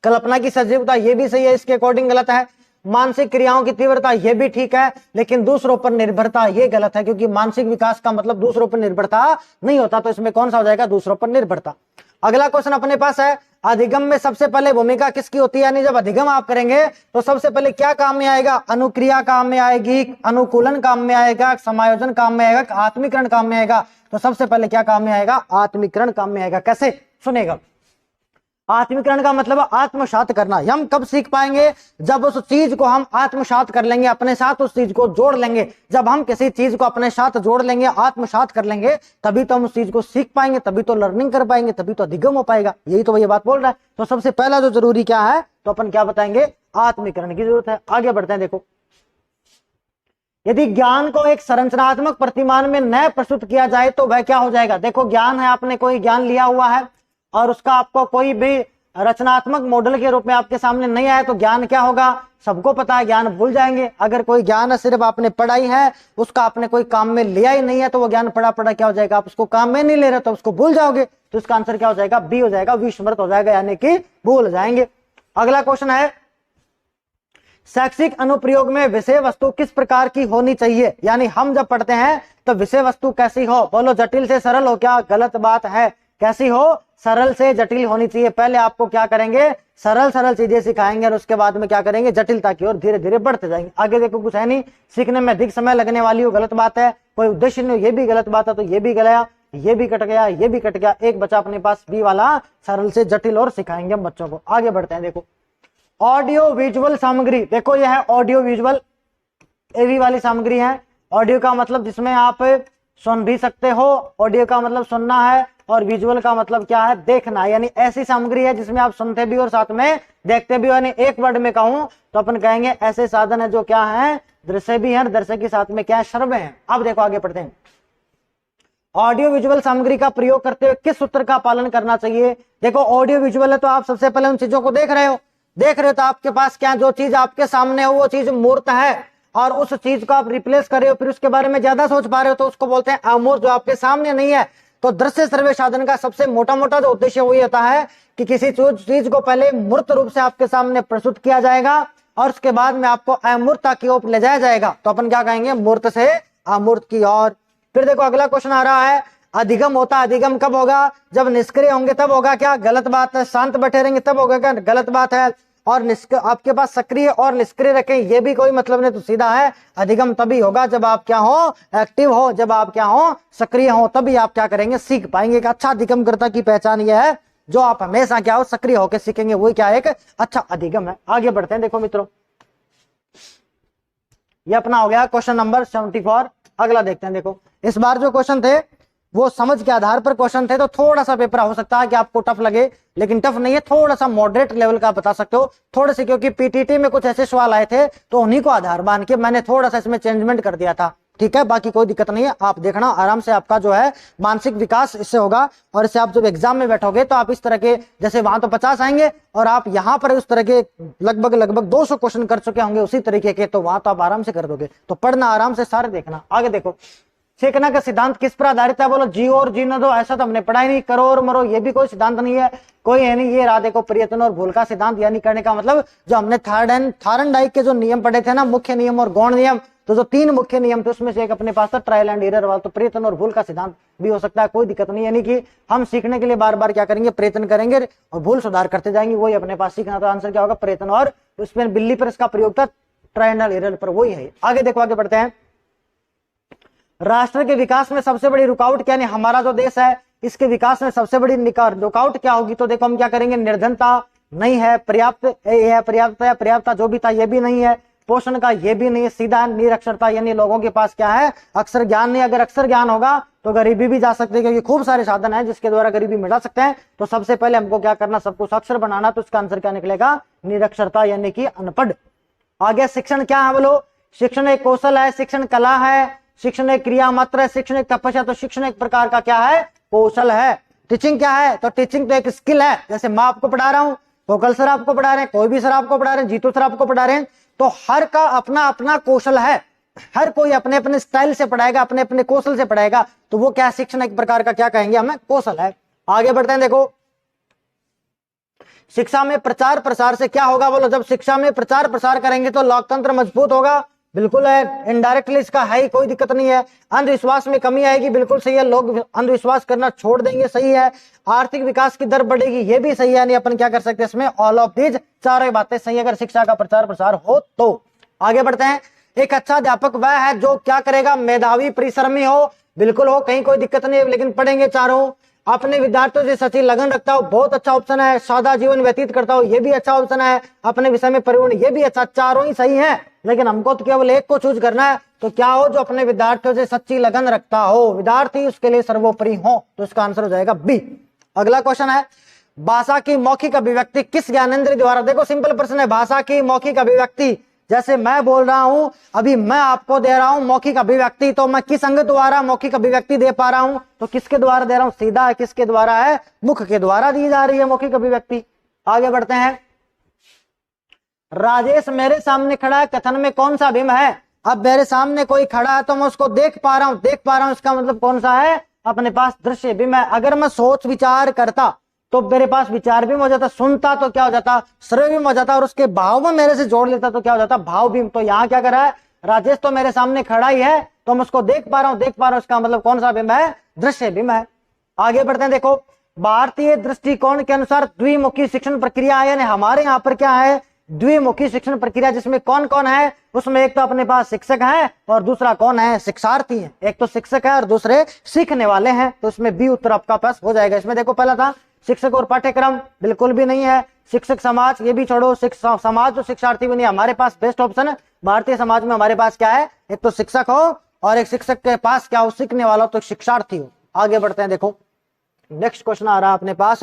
कल्पना की सजीवता ये भी सही है, इसके अकॉर्डिंग गलत है। मानसिक क्रियाओं की तीव्रता ये भी ठीक है, लेकिन दूसरों पर निर्भरता ये गलत है, क्योंकि मानसिक विकास का मतलब दूसरों पर निर्भरता नहीं होता। तो इसमें कौन सा हो जाएगा? दूसरों पर निर्भरता। अगला क्वेश्चन अपने पास है, अधिगम में सबसे पहले भूमिका किसकी होती है? यानी जब अधिगम आप करेंगे तो सबसे पहले क्या काम में आएगा? अनुक्रिया काम में आएगी, अनुकूलन काम में आएगा, समायोजन काम में आएगा, आत्मीकरण काम में आएगा। तो सबसे पहले क्या काम में आएगा? आत्मीकरण काम में आएगा। कैसे? सुनेगा। आत्मीकरण का मतलब आत्मसात करना। हम कब सीख पाएंगे? जब उस चीज को हम आत्मसात कर लेंगे, अपने साथ उस चीज को जोड़ लेंगे। जब हम किसी चीज को अपने साथ जोड़ लेंगे, आत्मसात कर लेंगे, तभी तो हम उस चीज को सीख पाएंगे, तभी तो लर्निंग कर पाएंगे, तभी तो अधिगम हो पाएगा। यही तो ये बात बोल रहा है। तो सबसे पहला जो जरूरी क्या है, तो अपन क्या बताएंगे? आत्मीकरण की जरूरत है। आगे बढ़ते हैं, देखो यदि ज्ञान को एक संरचनात्मक प्रतिमान में न प्रस्तुत किया जाए तो वह क्या हो जाएगा? देखो ज्ञान है, आपने कोई ज्ञान लिया हुआ है और उसका आपको कोई भी रचनात्मक मॉडल के रूप में आपके सामने नहीं आया तो ज्ञान क्या होगा? सबको पता है, ज्ञान भूल जाएंगे। अगर कोई ज्ञान सिर्फ आपने पढ़ाई है, उसका आपने कोई काम में लिया ही नहीं है, तो वो ज्ञान पढ़ा पढ़ा क्या हो जाएगा? आप उसको काम में नहीं ले रहे तो उसको भूल जाओगे। तो इसका आंसर क्या हो जाएगा? बी हो जाएगा, विस्मृत हो जाएगा, यानी कि भूल जाएंगे। अगला क्वेश्चन है, शैक्षिक अनुप्रयोग में विषय वस्तु किस प्रकार की होनी चाहिए? यानी हम जब पढ़ते हैं तो विषय वस्तु कैसी हो? बोलो जटिल से सरल हो क्या? गलत बात है। कैसी हो? सरल से जटिल होनी चाहिए। पहले आपको क्या करेंगे? सरल सरल चीजें सिखाएंगे और उसके बाद में क्या करेंगे? जटिलता की ओर धीरे धीरे बढ़ते जाएंगे। आगे देखो कुछ है नहीं, सीखने में अधिक समय लगने वाली हो, गलत बात है। कोई उद्देश्य नहीं, ये भी गलत बात है। तो ये भी गया, ये भी कट गया, ये भी कट गया। एक बचा अपने पास बी वाला, सरल से जटिल और सिखाएंगे हम बच्चों को। आगे बढ़ते हैं, देखो ऑडियो विजुअल सामग्री। देखो यह है ऑडियो विजुअल, एवी वाली सामग्री है। ऑडियो का मतलब जिसमें आप सुन भी सकते हो, ऑडियो का मतलब सुनना है, और विजुअल का मतलब क्या है? देखना। यानी ऐसी सामग्री है जिसमें आप सुनते भी और साथ में देखते भी हो। यानी एक वर्ड में कहूं तो अपन कहेंगे ऐसे साधन है जो क्या है? दृश्य भी है, दृश्य के साथ में क्या है? श्रव्य है। अब देखो आगे पढ़ते हैं, ऑडियो विजुअल सामग्री का प्रयोग करते हुए किस सूत्र का पालन करना चाहिए। देखो ऑडियो विजुअल है तो आप सबसे पहले उन चीजों को देख रहे हो तो आपके पास क्या, जो चीज आपके सामने हो वो चीज मूर्त है और उस चीज को आप रिप्लेस कर रहे हो, फिर उसके बारे में ज्यादा सोच पा रहे हो तो उसको बोलते हैं अमूर्त, जो आपके सामने नहीं है। तो दृश्य श्रव्य साधन का सबसे मोटा मोटा जो उद्देश्य वही होता है कि किसी चीज को पहले मूर्त रूप से आपके सामने प्रस्तुत किया जाएगा और उसके बाद में आपको अमूर्तता की ओर ले जाया जाएगा। तो अपन क्या कहेंगे, मूर्त से अमूर्त की ओर। फिर देखो अगला क्वेश्चन आ रहा है, अधिगम होता, अधिगम कब होगा, जब निष्क्रिय होंगे तब होगा क्या, गलत बात है। शांत बैठे रहेंगे तब होगा क्या, गलत बात है। और आपके पास सक्रिय और निष्क्रिय रखें ये भी कोई मतलब नहीं, तो सीधा है अधिगम तभी होगा जब आप क्या हो, एक्टिव हो, जब आप क्या हो, सक्रिय हो, तभी आप क्या करेंगे, सीख पाएंगे। अच्छा अधिगमकर्ता की पहचान यह है जो आप हमेशा क्या हो, सक्रिय होकर सीखेंगे, वही क्या एक अच्छा अधिगम है। आगे बढ़ते हैं। देखो मित्रों ये अपना हो गया क्वेश्चन नंबर 74। अगला देखते हैं। देखो इस बार जो क्वेश्चन थे वो समझ के आधार पर क्वेश्चन थे, तो थोड़ा सा पेपर हो सकता है कि आपको टफ लगे, लेकिन टफ नहीं है, थोड़ा सा मॉडरेट लेवल का बता सकते हो थोड़े से, क्योंकि पीटीटी में कुछ ऐसे सवाल आए थे तो उन्हीं को आधार मान के मैंने थोड़ा सा इसमें चेंजमेंट कर दिया था। ठीक है, बाकी कोई दिक्कत नहीं है, आप देखना आराम से, आपका जो है मानसिक विकास इससे होगा। और इससे आप जब एग्जाम में बैठोगे तो आप इस तरह के, जैसे वहां तो 50 आएंगे और आप यहाँ पर उस तरह के लगभग 200 क्वेश्चन कर चुके होंगे उसी तरीके के, तो वहां तो आप आराम से कर दोगे। तो पढ़ना आराम से, सारे देखना। आगे देखो, सीखना का सिद्धांत किस पर आधारित है, बोलो जियो और जीने दो, ऐसा तो हमने पढ़ा ही नहीं। करो और मरो ये भी कोई सिद्धांत नहीं है, कोई है नहीं। ये रहा देखो प्रयत्न और भूल का सिद्धांत, यानी करने का मतलब जो हमने थार्डनडाइक के जो नियम पढ़े थे ना, मुख्य नियम और गौण नियम, तो जो 3 मुख्य नियम थे उसमें से एक अपने पास था ट्रायल एंड एरर वाला, तो प्रयत्न और भूल का सिद्धांत भी हो सकता है, कोई दिक्कत नहीं। यानी कि हम सीखने के लिए बार बार क्या करेंगे, प्रयत्न करेंगे और भूल सुधार करते जाएंगे, वही अपने पास सीखना। तो आंसर क्या होगा, प्रयत्न। और उसमें बिल्ली पर इसका प्रयोग था, ट्रायल एंड एरर पर, वही है। आगे देखो, आगे बढ़ते हैं। राष्ट्र के विकास में सबसे बड़ी रुकावट क्या, नहीं हमारा जो देश है इसके विकास में सबसे बड़ी रुकावट क्या होगी, तो देखो हम क्या करेंगे, निर्धनता नहीं है, पर्याप्त है, पर्याप्तता जो भी था ये भी नहीं है, पोषण का ये भी नहीं है, सीधा निरक्षरता, यानी लोगों के पास क्या है, अक्षर ज्ञान नहीं। अगर अक्षर ज्ञान होगा तो गरीबी भी जा सकती है, क्योंकि खूब सारे साधन है जिसके द्वारा गरीबी मिटा सकते हैं। तो सबसे पहले हमको क्या करना, सबको साक्षर बनाना, तो इसका आंसर क्या निकलेगा, निरक्षरता यानी कि अनपढ़। आगे शिक्षण क्या है, बोलो शिक्षण एक कौशल है, शिक्षण कला है, शिक्षण एक क्रिया मात्र है, शिक्षण एक तपस्या, तो शिक्षण एक प्रकार का क्या है, कौशल है। टीचिंग क्या है, तो टीचिंग तो एक स्किल है। जैसे मैं आपको पढ़ा रहा हूँ, कोकल सर आपको पढ़ा रहे हैं, कोई भी सर आपको पढ़ा रहे हैं, जीतू सर आपको पढ़ा रहे हैं, तो हर का अपना अपना कौशल है, हर कोई अपने अपने स्टाइल से पढ़ाएगा, अपने अपने कौशल से पढ़ाएगा, तो वो क्या, शिक्षण एक प्रकार का क्या कहेंगे, हमें कौशल है। आगे बढ़ते हैं। देखो शिक्षा में प्रचार प्रसार से क्या होगा, बोलो जब शिक्षा में प्रचार प्रसार करेंगे तो लोकतंत्र मजबूत होगा, बिल्कुल है। इनडायरेक्टली इसका है ही, कोई दिक्कत नहीं है। अंधविश्वास में कमी आएगी, बिल्कुल सही है, लोग अंधविश्वास करना छोड़ देंगे, सही है। आर्थिक विकास की दर बढ़ेगी, ये भी सही है। यानी अपन क्या कर सकते हैं इसमें, ऑल ऑफ दीज चारों बातें सही है अगर शिक्षा का प्रचार प्रसार हो तो। आगे बढ़ते हैं। एक अच्छा अध्यापक वह है जो क्या करेगा, मेधावी परिश्रमी हो, बिल्कुल हो, कहीं कोई दिक्कत नहीं है, लेकिन पढ़ेंगे चारों। अपने विद्यार्थियों से सच्ची लगन रखता हो, बहुत अच्छा ऑप्शन है। सादा जीवन व्यतीत करता हो, ये भी अच्छा ऑप्शन है। अपने विषय में परिपूर्ण, ये भी अच्छा, चारों ही सही है, लेकिन हमको तो केवल एक को चूज करना है। तो क्या हो, जो अपने विद्यार्थियों से सच्ची लगन रखता हो, विद्यार्थी उसके लिए सर्वोपरि हो, तो इसका आंसर हो जाएगा बी। अगला क्वेश्चन है, भाषा की मौखिक अभिव्यक्ति किस ज्ञानेंद्रिय द्वारा, देखो सिंपल प्रश्न है, भाषा की मौखिक अभिव्यक्ति, जैसे मैं बोल रहा हूं, अभी मैं आपको दे रहा हूं मौखिक अभिव्यक्ति, तो मैं किस अंग द्वारा मौखिक अभिव्यक्ति दे पा रहा हूं, तो किसके द्वारा दे रहा हूं, सीधा है, किसके द्वारा है, मुख के द्वारा दी जा रही है मौखिक अभिव्यक्ति। आगे बढ़ते हैं। राजेश मेरे सामने खड़ा है, कथन में कौन सा भिन्न है, अब मेरे सामने कोई खड़ा है तो मैं उसको देख पा रहा हूं, इसका मतलब कौन सा है, अपने पास दृश्य भिन्न है। अगर मैं सोच विचार करता तो मेरे पास विचार भी हो जाता, सुनता तो क्या हो जाता, श्रव्य भी हो जाता, और उसके भाव में मेरे से जोड़ लेता तो क्या हो जाता, भाव भी। तो यहाँ क्या कर रहा है, राजेश तो मेरे सामने खड़ा ही है तो मैं उसको देख पा रहा हूं, इसका मतलब कौन सा बिंब है, दृश्य बिंब है। आगे बढ़ते हैं। देखो भारतीय दृष्टिकोण के अनुसार द्विमुखी शिक्षण प्रक्रिया, यानी हमारे यहाँ पर क्या है, द्विमुखी शिक्षण प्रक्रिया, जिसमें कौन कौन है, उसमें एक तो अपने पास शिक्षक है और दूसरा कौन है, शिक्षार्थी है। एक तो शिक्षक है और दूसरे सीखने वाले हैं, तो इसमें बी उत्तर आपका पास हो जाएगा। इसमें देखो पहला था शिक्षक और पाठ्यक्रम, बिल्कुल भी नहीं है। शिक्षक समाज, ये भी छोड़ो, समाज तो शिक्षार्थी भी नहीं, हमारे पास बेस्ट ऑप्शन है भारतीय समाज में, हमारे पास क्या है, एक तो शिक्षक हो और एक शिक्षक के पास क्या हो, सीखने वाला हो, तो शिक्षार्थी हो। आगे बढ़ते हैं। देखो नेक्स्ट क्वेश्चन आ रहा है अपने पास,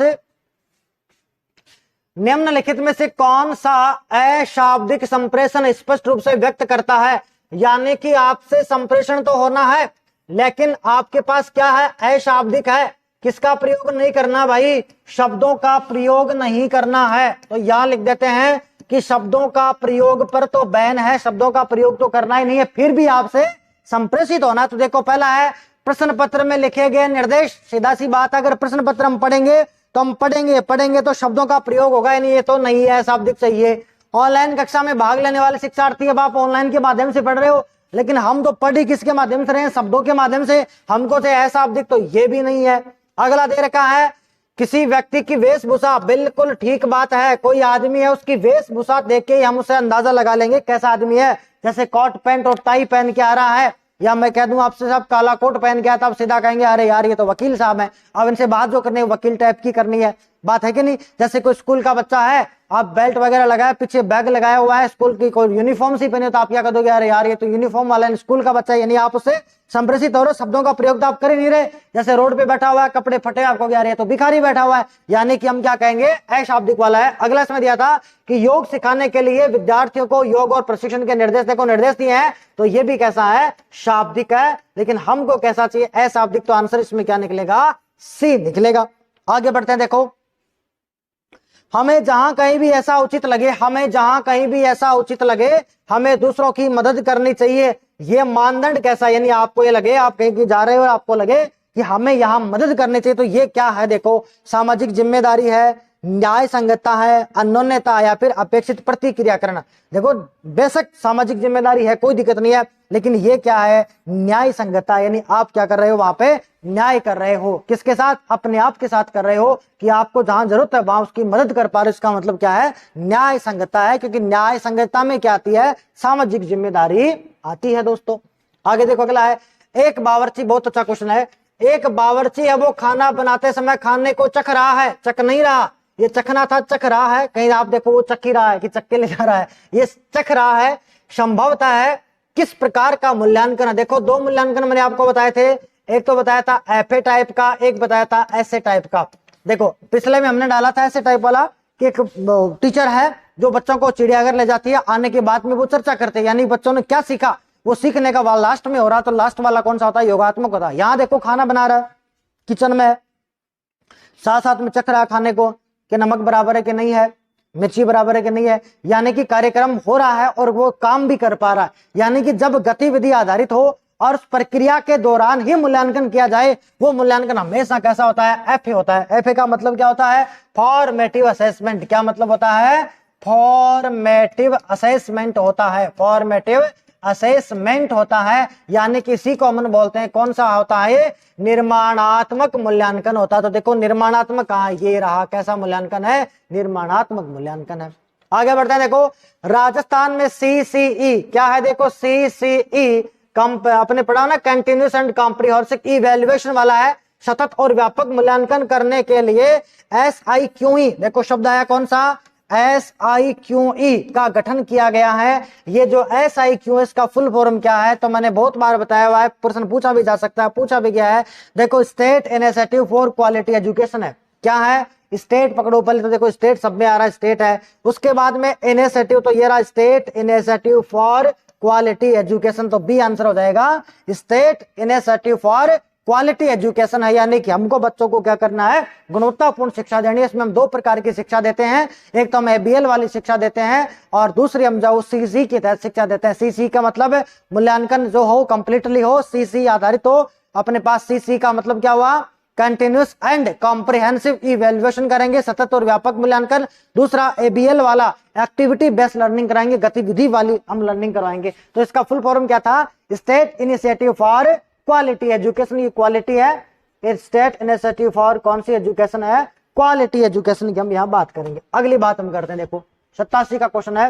निम्नलिखित में से कौन सा अशाब्दिक संप्रेषण स्पष्ट रूप से व्यक्त करता है, यानी कि आपसे संप्रेषण तो होना है, लेकिन आपके पास क्या है, अशाब्दिक है। किसका प्रयोग नहीं करना भाई, शब्दों का प्रयोग नहीं करना है। तो यहां लिख देते हैं कि शब्दों का प्रयोग पर तो बैन है, शब्दों का प्रयोग तो करना ही नहीं है, फिर भी आपसे संप्रेषित होना। तो देखो पहला है प्रश्न पत्र में लिखे गए निर्देश। सीधा सी बात, अगर प्रश्न पत्र हम पढ़ेंगे तो हम पढ़ेंगे तो शब्दों का प्रयोग होगा ही नहीं, ये तो नहीं है, शाब्दिक चाहिए। ऑनलाइन कक्षा में भाग लेने वाले शिक्षार्थी, अब आप ऑनलाइन के माध्यम से पढ़ रहे हो, लेकिन हम तो पढ़ ही किसके माध्यम से रहे हैं, शब्दों के माध्यम से। हमको तो अशाब्दिक, तो ये भी नहीं है। अगला दे रखा है किसी व्यक्ति की वेशभूषा, बिल्कुल ठीक बात है। कोई आदमी है, उसकी वेशभूषा देख के ही हम उसे अंदाजा लगा लेंगे कैसा आदमी है। जैसे कोट पैंट और टाई पहन के आ रहा है, या मैं कह दूं आपसे साहब काला कोट पहन के आया, तब सीधा कहेंगे अरे यार ये तो वकील साहब हैं। अब इनसे बात जो करनी है वकील टाइप की करनी है, बात है कि नहीं। जैसे कोई स्कूल का बच्चा है, आप बेल्ट वगैरह लगाया, पीछे बैग लगाया हुआ है, स्कूल की कोई यूनिफॉर्म सी पहने, तो आप क्या कर दोगे, अरे यार ये तो यूनिफॉर्म वाला है, स्कूल का बच्चा है। यानी आप उससे संप्रेषित हो रहे, शब्दों का प्रयोग तो आप कर ही नहीं रहे। जैसे रोड पे बैठा हुआ है, कपड़े फटे, आपको यार ये तो भिखारी बैठा हुआ है, यानी कि हम क्या कहेंगे, अशाब्दिक वाला है। अगला इसमें दिया था कि योग सिखाने के लिए विद्यार्थियों को योग और प्रशिक्षण के निर्देश दिए हैं, तो ये भी कैसा है, शाब्दिक है। लेकिन हमको कैसा चाहिए, अशाब्दिक। तो आंसर इसमें क्या निकलेगा, सी निकलेगा। आगे बढ़ते हैं, देखो हमें जहां कहीं भी ऐसा उचित लगे, हमें दूसरों की मदद करनी चाहिए। ये मानदंड कैसा, यानी आपको ये लगे, आप कहीं जा रहे हो और आपको लगे कि हमें यहाँ मदद करनी चाहिए, तो ये क्या है, देखो सामाजिक जिम्मेदारी है, न्याय संगतता है, अन्योन्यता, या फिर अपेक्षित प्रतिक्रिया करना। देखो बेशक सामाजिक जिम्मेदारी है, कोई दिक्कत नहीं है, लेकिन ये क्या है, न्याय संगतता, यानी आप क्या कर रहे हो, वहां पे न्याय कर रहे हो। किसके साथ, अपने आप के साथ कर रहे हो, कि आपको जहां जरूरत है वहां उसकी मदद कर पा रहे हो। इसका मतलब क्या है, न्याय संगतता है, क्योंकि न्याय संगतता में क्या आती है, सामाजिक जिम्मेदारी आती है। दोस्तों आगे देखो, अगला है एक बावर्ची, बहुत अच्छा क्वेश्चन है। एक बावर्ची है, वो खाना बनाते समय खाने को चख रहा है, चख नहीं रहा, ये चखना था, चख रहा है। कहीं आप देखो वो चख ही रहा है कि चक्के ले जा रहा है, ये चख रहा है। संभवता है किस प्रकार का मूल्यांकन है, देखो दो मूल्यांकन मैंने आपको बताए थे, एक तो बताया था एफए टाइप का, एक बताया था ऐसे टाइप का। देखो पिछले में हमने डाला था ऐसे टाइप वाला कि एक टीचर है जो बच्चों को चिड़ियाघर ले जाती है, आने के बाद में वो चर्चा करते हैं, यानी बच्चों ने क्या सीखा, वो सीखने का वाला लास्ट में हो रहा। तो लास्ट वाला कौन सा होता है, योगात्मक होता है। यहाँ देखो खाना बना रहा है किचन में, साथ साथ में चख रहा है खाने को कि नमक बराबर है कि नहीं है, मिर्ची बराबर है कि नहीं है, यानी कि कार्यक्रम हो रहा है और वो काम भी कर पा रहा है। यानी कि जब गतिविधि आधारित हो और उस प्रक्रिया के दौरान ही मूल्यांकन किया जाए, वो मूल्यांकन हमेशा कैसा होता है, एफए होता है। एफए का मतलब क्या होता है, फॉर्मेटिव असेसमेंट। क्या मतलब होता है, फॉर्मेटिव असेसमेंट होता है, फॉर्मेटिव असेसमेंट होता है, यानी कि इसी को हम बोलते हैं, कौन सा होता है, निर्माणात्मक मूल्यांकन होता है। तो देखो निर्माणात्मक कहाँ, ये रहा, कैसा मूल्यांकन है, निर्माणात्मक मूल्यांकन है। आगे बढ़ते हैं, देखो राजस्थान में सीसीई क्या है, देखो सीसीई अपने पढ़ा ना, कंटिन्यूस एंड कॉम्प्रिहेंसिव इवैल्यूएशन वाला है, सतत और व्यापक मूल्यांकन करने के लिए SIQE, देखो शब्द आया कौन सा, SIQE का गठन किया गया है। ये जो SIQE इसका फुल फॉर्म क्या है, तो मैंने बहुत बार बताया हुआ है, प्रश्न पूछा भी जा सकता है, पूछा भी गया है। देखो state initiative for quality education है। क्या है, स्टेट पकड़ो पहले, तो देखो स्टेट सब में आ रहा है, स्टेट है, उसके बाद में इनिशिएटिव, तो ये रहा state initiative for quality education, तो बी आंसर हो जाएगा, state initiative for quality education है। यानी कि हमको बच्चों को क्या करना है, गुणवत्तापूर्ण शिक्षा देनी है। इसमें हम दो प्रकार की शिक्षा देते हैं, एक तो हम ABL वाली शिक्षा देते हैं और दूसरी हम जो CC के तहत शिक्षा देते हैं। CC का मतलब मूल्यांकन जो हो कंप्लीटली हो, CC आधारित हो। अपने पास CC का मतलब क्या हुआ, कंटिन्यूस एंड कॉम्प्रिहेंसिव इवैल्यूएशन करेंगे, सतत और व्यापक मूल्यांकन। दूसरा ABL वाला एक्टिविटी बेस्ड लर्निंग कराएंगे, गतिविधि वाली हम लर्निंग करवाएंगे। तो इसका फुल फॉर्म क्या था, state initiative for quality education, ये क्वालिटी है, स्टेट इनिशिएटिव फॉर कौन सी एजुकेशन है, क्वालिटी एजुकेशन की हम यहाँ बात करेंगे। अगली बात हम करते हैं, देखो 87 का क्वेश्चन है,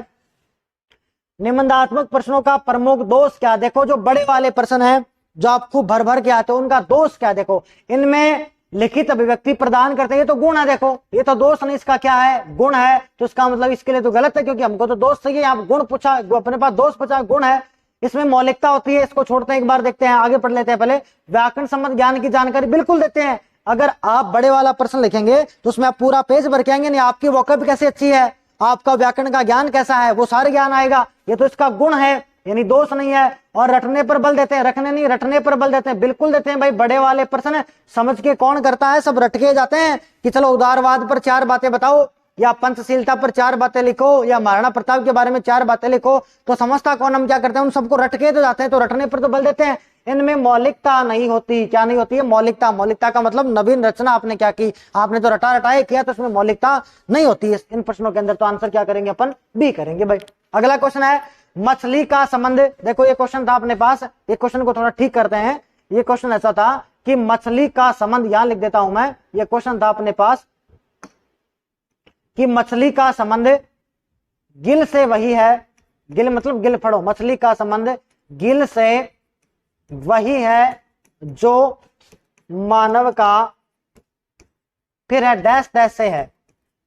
निबंधात्मक प्रश्नों का प्रमुख दोष क्या। देखो जो बड़े वाले प्रश्न है जो आप खूब भर भर के आते हो, उनका दोष क्या, देखो इनमें लिखित अभिव्यक्ति प्रदान करते हैं, ये तो गुण है, देखो ये तो दोष नहीं, इसका क्या है, गुण है। तो इसका मतलब इसके लिए तो गलत है, क्योंकि हमको तो दोष चाहिए, यहाँ गुण पूछा, अपने पास दोष पूछा, गुण है, इसमें मौलिकता होती है। इसको छोड़ते हैं, एक बार देखते हैं, आगे पढ़ लेते हैं। पहले व्याकरण संबंध ज्ञान की जानकारी बिल्कुल देते हैं। अगर आप बड़े वाला प्रश्न लिखेंगे तो उसमें आप पूरा पेज भर के आएंगे, नहीं आपकी वोकैब कैसे अच्छी है, आपका व्याकरण का ज्ञान कैसा है, वो सारे ज्ञान आएगा। ये तो इसका गुण है, यानी दोष नहीं है। और रटने पर बल देते हैं, रखने नहीं रटने पर बल देते हैं, बिल्कुल देते हैं भाई। बड़े वाले प्रश्न समझ के कौन करता है, सब रट के जाते हैं कि चलो उदारवाद पर 4 बातें बताओ, या पंचशीलता पर 4 बातें लिखो, या महाराणा प्रताप के बारे में 4 बातें लिखो, तो समझता कौन, हम क्या करते हैं उन सबको रट के तो जाते हैं, तो रटने पर तो बल देते हैं। इनमें मौलिकता नहीं होती। क्या नहीं होती है? मौलिकता। मौलिकता का मतलब नवीन रचना आपने क्या की, आपने तो रटा रटाए किया, तो उसमें मौलिकता नहीं होती है इन प्रश्नों के अंदर। तो आंसर क्या करेंगे अपन? बी करेंगे भाई। अगला क्वेश्चन है मछली का संबंध। देखो ये क्वेश्चन था अपने पास, ये क्वेश्चन को थोड़ा ठीक करते हैं। ये क्वेश्चन ऐसा था कि मछली का संबंध, यहां लिख देता हूं मैं, ये क्वेश्चन था अपने पास कि मछली का संबंध गिल से वही है, गिल मतलब गिल फड़ो, मछली का संबंध गिल से वही है जो मानव का, फिर है डैश डैश से है।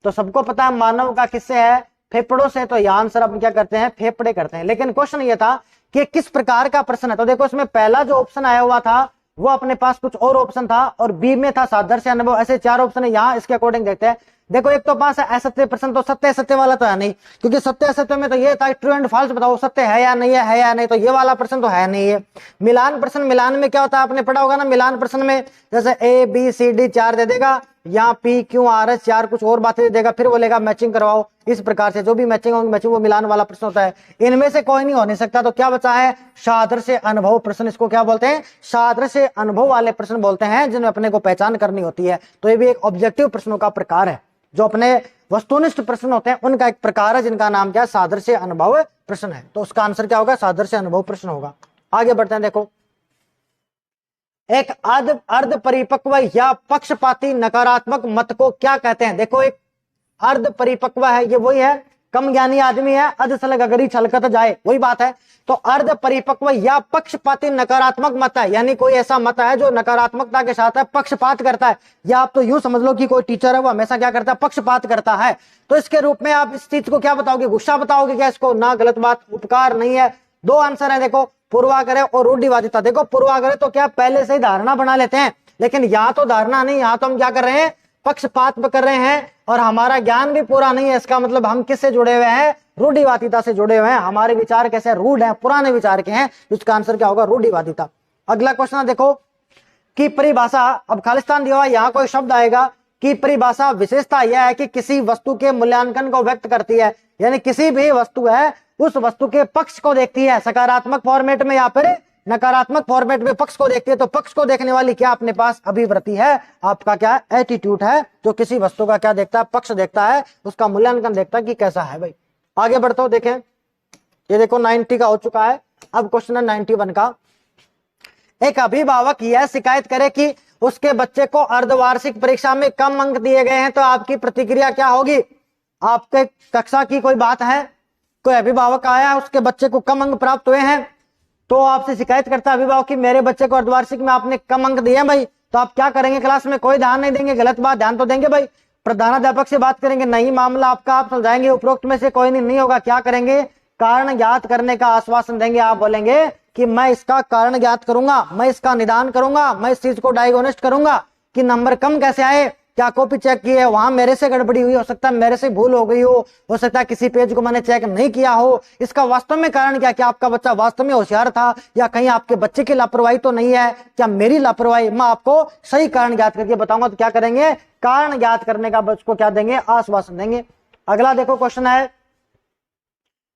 तो सबको पता है मानव का किससे है? फेफड़ों से। तो यह आंसर अपन क्या करते हैं? फेफड़े करते हैं। लेकिन क्वेश्चन ये था कि किस प्रकार का प्रश्न है। तो देखो इसमें पहला जो ऑप्शन आया हुआ था वो अपने पास कुछ और ऑप्शन था, और बी में था सादृश्य अनुभव। ऐसे 4 ऑप्शन है, यहाँ इसके अकॉर्डिंग देखते हैं। देखो एक तो पास है असत्य प्रश्न, तो सत्य असत्य वाला तो है नहीं, क्योंकि सत्य असत्य में तो ये था ट्रू एंड फॉल्स बताओ, सत्य है या नहीं है या नहीं, तो ये वाला प्रश्न तो है नहीं है। मिलान प्रश्न, मिलान में क्या होता है आपने पढ़ा होगा ना, मिलान प्रश्न में जैसे ए बी सी डी 4 दे देगा, यहाँ पी क्यू आर एस 4 कुछ और बातें दे देगा, फिर बोलेगा मैचिंग करवाओ। इस प्रकार से जो भी मैचिंग होगी मैचिंग, वो मिलान वाला प्रश्न होता है। इनमें से कोई नहीं हो नहीं सकता। तो क्या बचा है? सादृश्य अनुभव प्रश्न। इसको क्या बोलते हैं? सादृश्य अनुभव वाले प्रश्न बोलते हैं, जिनमें अपने को पहचान करनी होती है। तो ये भी एक ऑब्जेक्टिव प्रश्नों का प्रकार है, जो अपने वस्तुनिष्ठ प्रश्न होते हैं उनका एक प्रकार है, जिनका नाम क्या है? सादृश्य अनुभव प्रश्न है। तो उसका आंसर क्या होगा? सादृश्य अनुभव प्रश्न होगा। आगे बढ़ते हैं। देखो एक अर्ध परिपक्व या पक्षपाती नकारात्मक मत को क्या कहते हैं? देखो एक अर्ध परिपक्व है, ये वही है, कम ज्ञानी आदमी है, अध सलग अगरी छलकत जाए, वही बात है। तो अर्ध परिपक्व या पक्षपाती नकारात्मक मत है, यानी कोई ऐसा मत है जो नकारात्मकता के साथ है, पक्षपात करता है। या आप तो यूं समझ लो कि कोई टीचर है वो हमेशा क्या करता है? पक्षपात करता है। तो इसके रूप में आप इस चीज को क्या बताओगे? गुस्सा बताओगे क्या इसको? ना, गलत बात। उपकार नहीं है। 2 आंसर है देखो, पूर्वाग्रह और रूढ़िवादिता। देखो पूर्वाग्रह तो क्या पहले से ही धारणा बना लेते हैं, लेकिन यहाँ तो धारणा नहीं, यहाँ तो हम क्या कर रहे हैं? पक्षपात कर रहे हैं, और हमारा ज्ञान भी पूरा नहीं है। इसका मतलब हम किससे जुड़े हुए हैं? रूढ़िवादिता से जुड़े हुए हैं। हमारे विचार कैसे? रूढ़ हैं, पुराने विचार के हैं। इसका आंसर क्या होगा? रूढ़िवादिता। अगला क्वेश्चन देखो कि परिभाषा, अब खालिस्तान दिया हुआ, यहाँ कोई शब्द आएगा कि परिभाषा विशेषता यह है कि किसी वस्तु के मूल्यांकन को व्यक्त करती है, यानी किसी भी वस्तु है उस वस्तु के पक्ष को देखती है, सकारात्मक फॉर्मेट में या फिर नकारात्मक फॉर्मेट में पक्ष को देखती है। तो पक्ष को देखने वाली क्या अपने पास अभिवृत्ति है, आपका क्या एटीट्यूड है, जो किसी वस्तु का क्या देखता है? पक्ष देखता है, उसका मूल्यांकन देखता है कि कैसा है भाई। आगे बढ़ते हो, देखें ये देखो 90 का हो चुका है। अब क्वेश्चन है 91 का। एक अभिभावक यह शिकायत करे कि उसके बच्चे को अर्धवार्षिक परीक्षा में कम अंक दिए गए हैं, तो आपकी प्रतिक्रिया क्या होगी? आपके कक्षा की कोई बात है, कोई अभिभावक आया, उसके बच्चे को कम अंक प्राप्त हुए हैं, तो आपसे शिकायत करता है अभिभावक कि मेरे बच्चे को अर्धवार्षिक में आपने कम अंक दिए भाई, तो आप क्या करेंगे? क्लास में कोई ध्यान नहीं देंगे? गलत बात, ध्यान तो देंगे भाई। प्रधानाध्यापक से बात करेंगे, नहीं मामला आपका, आप समझाएंगे, उपरोक्त में से कोई नहीं होगा, क्या करेंगे? कारण ज्ञात करने का आश्वासन देंगे। आप बोलेंगे कि मैं इसका कारण ज्ञात करूंगा, मैं इसका निदान करूंगा, मैं इस चीज को डायग्नोस्ट करूंगा कि नंबर कम कैसे आए, क्या कॉपी चेक की है, वहां मेरे से गड़बड़ी हुई, हो सकता है मेरे से भूल हो गई हो सकता है किसी पेज को मैंने चेक नहीं किया हो। इसका वास्तव में कारण क्या? क्या आपका बच्चा वास्तव में होशियार था, या कहीं आपके बच्चे की लापरवाही तो नहीं है, क्या मेरी लापरवाही? मैं आपको सही कारण ज्ञात करके बताऊंगा। तो क्या करेंगे? कारण ज्ञात करने का बच्चे को क्या देंगे? आश्वासन देंगे। अगला देखो क्वेश्चन है,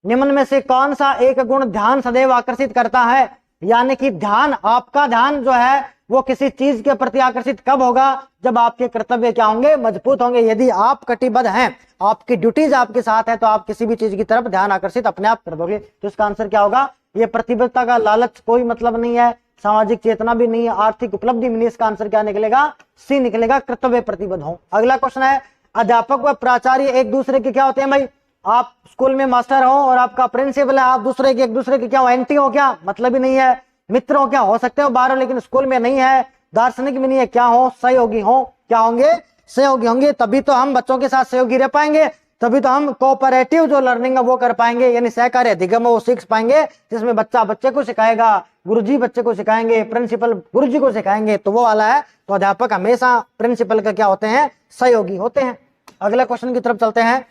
निम्न में से कौन सा एक गुण ध्यान सदैव आकर्षित करता है? यानी कि ध्यान, आपका ध्यान जो है वो किसी चीज के प्रति आकर्षित कब होगा? जब आपके कर्तव्य क्या होंगे? मजबूत होंगे। यदि आप कटिबद्ध हैं, आपकी ड्यूटीज आपके साथ है, तो आप किसी भी चीज की तरफ ध्यान आकर्षित अपने आप कर दोगे। तो इसका आंसर क्या होगा? ये प्रतिबद्धता का लालच कोई मतलब नहीं है, सामाजिक चेतना भी नहीं है, आर्थिक उपलब्धि भी नहीं। इसका आंसर क्या निकलेगा? सी निकलेगा, कर्तव्य प्रतिबद्ध हो। अगला क्वेश्चन है, अध्यापक व प्राचार्य एक दूसरे के क्या होते हैं भाई? आप स्कूल में मास्टर हो और आपका प्रिंसिपल है, आप एक दूसरे के क्या हो? एंटी हो क्या? मतलब ही नहीं है। मित्र हो क्या? हो सकते हो बाहर, लेकिन स्कूल में नहीं है। दार्शनिक भी नहीं है, क्या हो? सहयोगी हो। क्या होंगे? सहयोगी होंगे। तभी तो हम बच्चों के साथ सहयोगी रह पाएंगे, तभी तो हम कोऑपरेटिव जो लर्निंग है वो कर पाएंगे, यानी सहकार्य अधिगम वो सीख पाएंगे, जिसमें बच्चा बच्चे को सिखाएगा, गुरुजी बच्चे को सिखाएंगे, प्रिंसिपल गुरुजी को सिखाएंगे, तो वो वाला है। तो अध्यापक हमेशा प्रिंसिपल का क्या होते हैं? सहयोगी होते हैं। अगले क्वेश्चन की तरफ चलते हैं।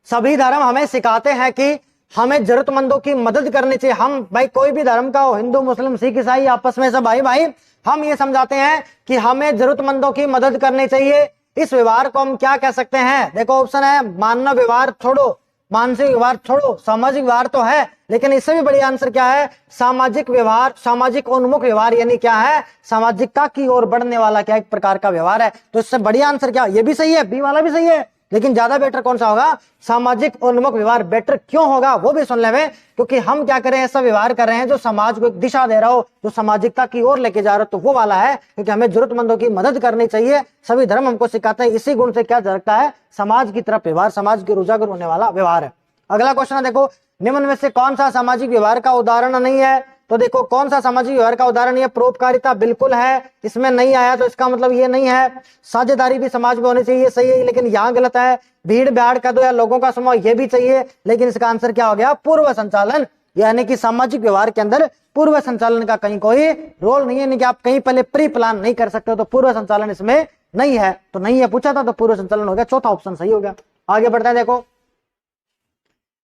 सभी धर्म हमें सिखाते हैं कि हमें जरूरतमंदों की मदद करनी चाहिए। हम भाई कोई भी धर्म का हो, हिंदू मुस्लिम सिख ईसाई, आपस में सब भाई भाई हम ये समझाते हैं कि हमें जरूरतमंदों की मदद करनी चाहिए। इस व्यवहार को हम क्या कह सकते हैं? देखो ऑप्शन है मानव व्यवहार छोड़ो, मानसिक व्यवहार छोड़ो, सामाजिक व्यवहार तो है, लेकिन इससे भी बड़ी आंसर क्या है? सामाजिक व्यवहार, सामाजिक उन्मुख व्यवहार, यानी क्या है? सामाजिकता की ओर बढ़ने वाला क्या एक प्रकार का व्यवहार है। तो इससे बड़ी आंसर क्या? ये भी सही है, बी वाला भी सही है, लेकिन ज्यादा बेटर कौन सा होगा? सामाजिक उन्मुख व्यवहार बेटर क्यों होगा वो भी सुन ले, क्योंकि हम क्या करें? ऐसा व्यवहार कर रहे हैं जो समाज को एक दिशा दे रहा हो, जो सामाजिकता की ओर लेके जा रहा हो, तो वो वाला है, क्योंकि हमें जरूरतमंदों की मदद करनी चाहिए। सभी धर्म हमको सिखाते हैं, इसी गुण से क्या झलकता है? समाज की तरफ व्यवहार, समाज के उजागर होने वाला व्यवहार है। अगला क्वेश्चन है, देखो निम्न में से कौन सा सामाजिक व्यवहार का उदाहरण नहीं है? तो देखो कौन सा सामाजिक व्यवहार का उदाहरण? ये परोपकारिता बिल्कुल है, इसमें नहीं आया तो इसका मतलब ये नहीं है। साझेदारी भी समाज में होनी चाहिए, सही है, लेकिन यहाँ गलत है। भीड़ भाड़ का दो या लोगों का समूह, ये भी चाहिए, लेकिन इसका आंसर क्या हो गया? पूर्व संचालन, यानी कि सामाजिक व्यवहार के अंदर पूर्व संचालन का कहीं कोई रोल नहीं है, यानी कि आप कहीं पहले प्री प्लान नहीं कर सकते, तो पूर्व संचालन इसमें नहीं है, तो नहीं है पूछा था तो पूर्व संचालन हो गया, चौथा ऑप्शन सही हो गया। आगे बढ़ते हैं, देखो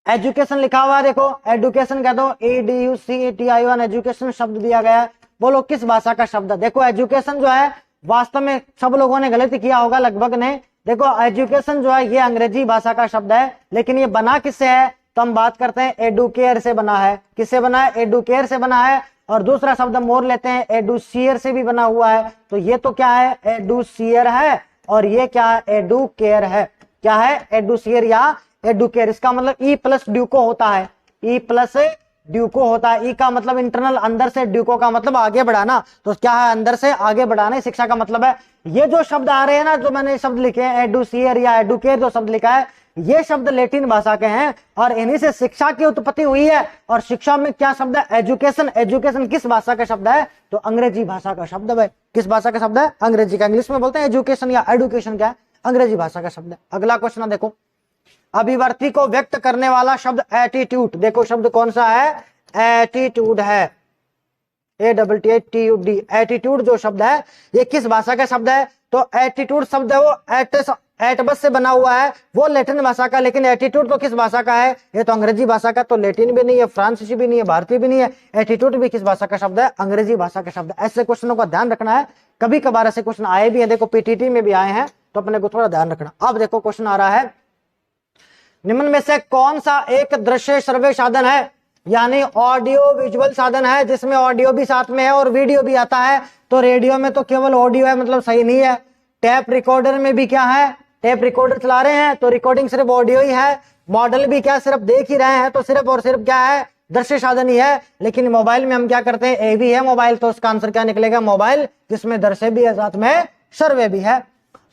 एजुकेशन लिखा हुआ है, देखो एजुकेशन कह दो, EDUCATION, एजुकेशन शब्द दिया गया है, बोलो किस भाषा का शब्द है? देखो एजुकेशन जो है वास्तव में सब लोगों ने गलत किया होगा लगभग ने। देखो एजुकेशन जो है ये अंग्रेजी भाषा का शब्द है, लेकिन ये बना किससे है? तो हम बात करते हैं एडुकेयर से बना है। किससे बना है? एडुकेयर से बना है। और दूसरा शब्द हम और लेते हैं, एडुसियर से भी बना हुआ है। तो ये तो क्या है? एडुसियर है, और ये क्या है? एडुकेयर है। क्या है? एडुसियर या एडुकेयर। इसका मतलब ई प्लस ड्यूको होता है, ई प्लस ड्यूको होता है। ई का मतलब इंटरनल, अंदर से, ड्यूको का मतलब आगे बढ़ाना। तो क्या है? अंदर से आगे बढ़ाना शिक्षा का मतलब है। ये जो शब्द आ रहे हैं ना, जो मैंने शब्द लिखे हैं एडुसियर या एडुकेयर, जो शब्द लिखा है, ये शब्द लैटिन भाषा के हैं, और इन्हीं से शिक्षा की उत्पत्ति हुई है। और शिक्षा में क्या शब्द है? एजुकेशन। एजुकेशन किस भाषा का शब्द है? तो अंग्रेजी भाषा का शब्द है। किस भाषा का शब्द है? अंग्रेजी का। इंग्लिश में बोलते हैं एजुकेशन या एडुकेशन, क्या है? अंग्रेजी भाषा का शब्द है। अगला क्वेश्चन देखो, अभिव्यक्ति को व्यक्त करने वाला शब्द एटीट्यूड। देखो शब्द कौन सा है? एटीट्यूड है, ATTUD। एटीट्यूड जो शब्द है ये किस भाषा का शब्द है? तो एटीट्यूड शब्द है वो एटबस से बना हुआ है, वो लैटिन भाषा का। लेकिन एटीट्यूड तो किस भाषा का है? ये तो अंग्रेजी भाषा का। तो लैटिन भी नहीं है, फ्रांसीसी भी नहीं है, भारतीय भी नहीं है। एटीट्यूड भी किस भाषा का शब्द है? अंग्रेजी भाषा का शब्द है। ऐसे क्वेश्चनों का ध्यान रखना है, कभी कभार ऐसे क्वेश्चन आए भी हैं, देखो PTT में भी आए हैं, तो अपने को थोड़ा ध्यान रखना। अब देखो क्वेश्चन आ रहा है, निम्न में से कौन सा एक दृश्य श्रव्य साधन है, यानी ऑडियो विजुअल साधन है, जिसमें ऑडियो भी साथ में है और वीडियो भी आता है? तो रेडियो में तो केवल ऑडियो है, मतलब सही नहीं है। टेप रिकॉर्डर में भी क्या है? टेप रिकॉर्डर चला रहे हैं तो रिकॉर्डिंग सिर्फ ऑडियो ही है। मॉडल भी क्या सिर्फ देख ही रहे हैं, तो सिर्फ और सिर्फ क्या है? दृश्य साधन ही है। लेकिन मोबाइल में हम क्या करते हैं? ए भी है मोबाइल, तो उसका आंसर क्या निकलेगा? मोबाइल, जिसमें दृश्य भी है साथ में सर्वे भी है।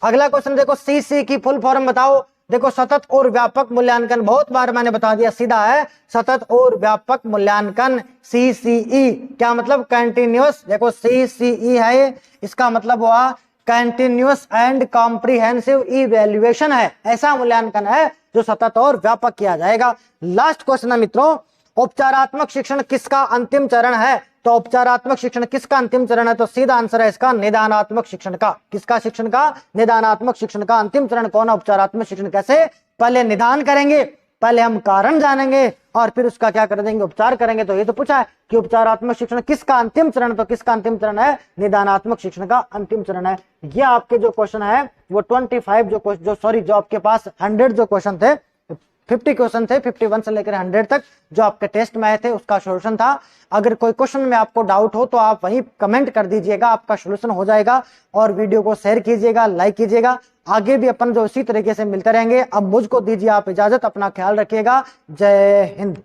अगला क्वेश्चन देखो, CC की फुल फॉर्म बताओ। देखो सतत और व्यापक मूल्यांकन, बहुत बार मैंने बता दिया, सीधा है सतत और व्यापक मूल्यांकन, CCE। क्या मतलब? कंटिन्यूअस। देखो CCE है ये, इसका मतलब हुआ कंटिन्यूअस एंड कॉम्प्रिहेंसिव इवैल्यूएशन है। ऐसा मूल्यांकन है जो सतत और व्यापक किया जाएगा। लास्ट क्वेश्चन है मित्रों, उपचारात्मक शिक्षण किसका अंतिम चरण है? तो उपचारात्मक शिक्षण किसका अंतिम चरण है? तो सीधा आंसर है इसका निदानात्मक शिक्षण का। किसका शिक्षण का? निदानात्मक शिक्षण का अंतिम चरण कौन है? उपचारात्मक शिक्षण। कैसे? पहले निदान करेंगे, पहले हम कारण जानेंगे, और फिर उसका क्या कर देंगे? उपचार करेंगे। तो ये तो पूछा है कि उपचारात्मक शिक्षण किसका अंतिम चरण, तो किसका अंतिम चरण है? निदानात्मक शिक्षण का अंतिम चरण है। ये आपके जो क्वेश्चन है वो 25 जो आपके पास 100 जो क्वेश्चन थे, 50 क्वेश्चन थे, 51 से लेकर 100 तक जो आपके टेस्ट में आए थे, उसका सोल्यूशन था। अगर कोई क्वेश्चन में आपको डाउट हो तो आप वहीं कमेंट कर दीजिएगा, आपका सोल्यूशन हो जाएगा। और वीडियो को शेयर कीजिएगा, लाइक कीजिएगा। आगे भी अपन जो इसी तरीके से मिलते रहेंगे। अब मुझको दीजिए आप इजाजत, अपना ख्याल रखिएगा। जय हिंद।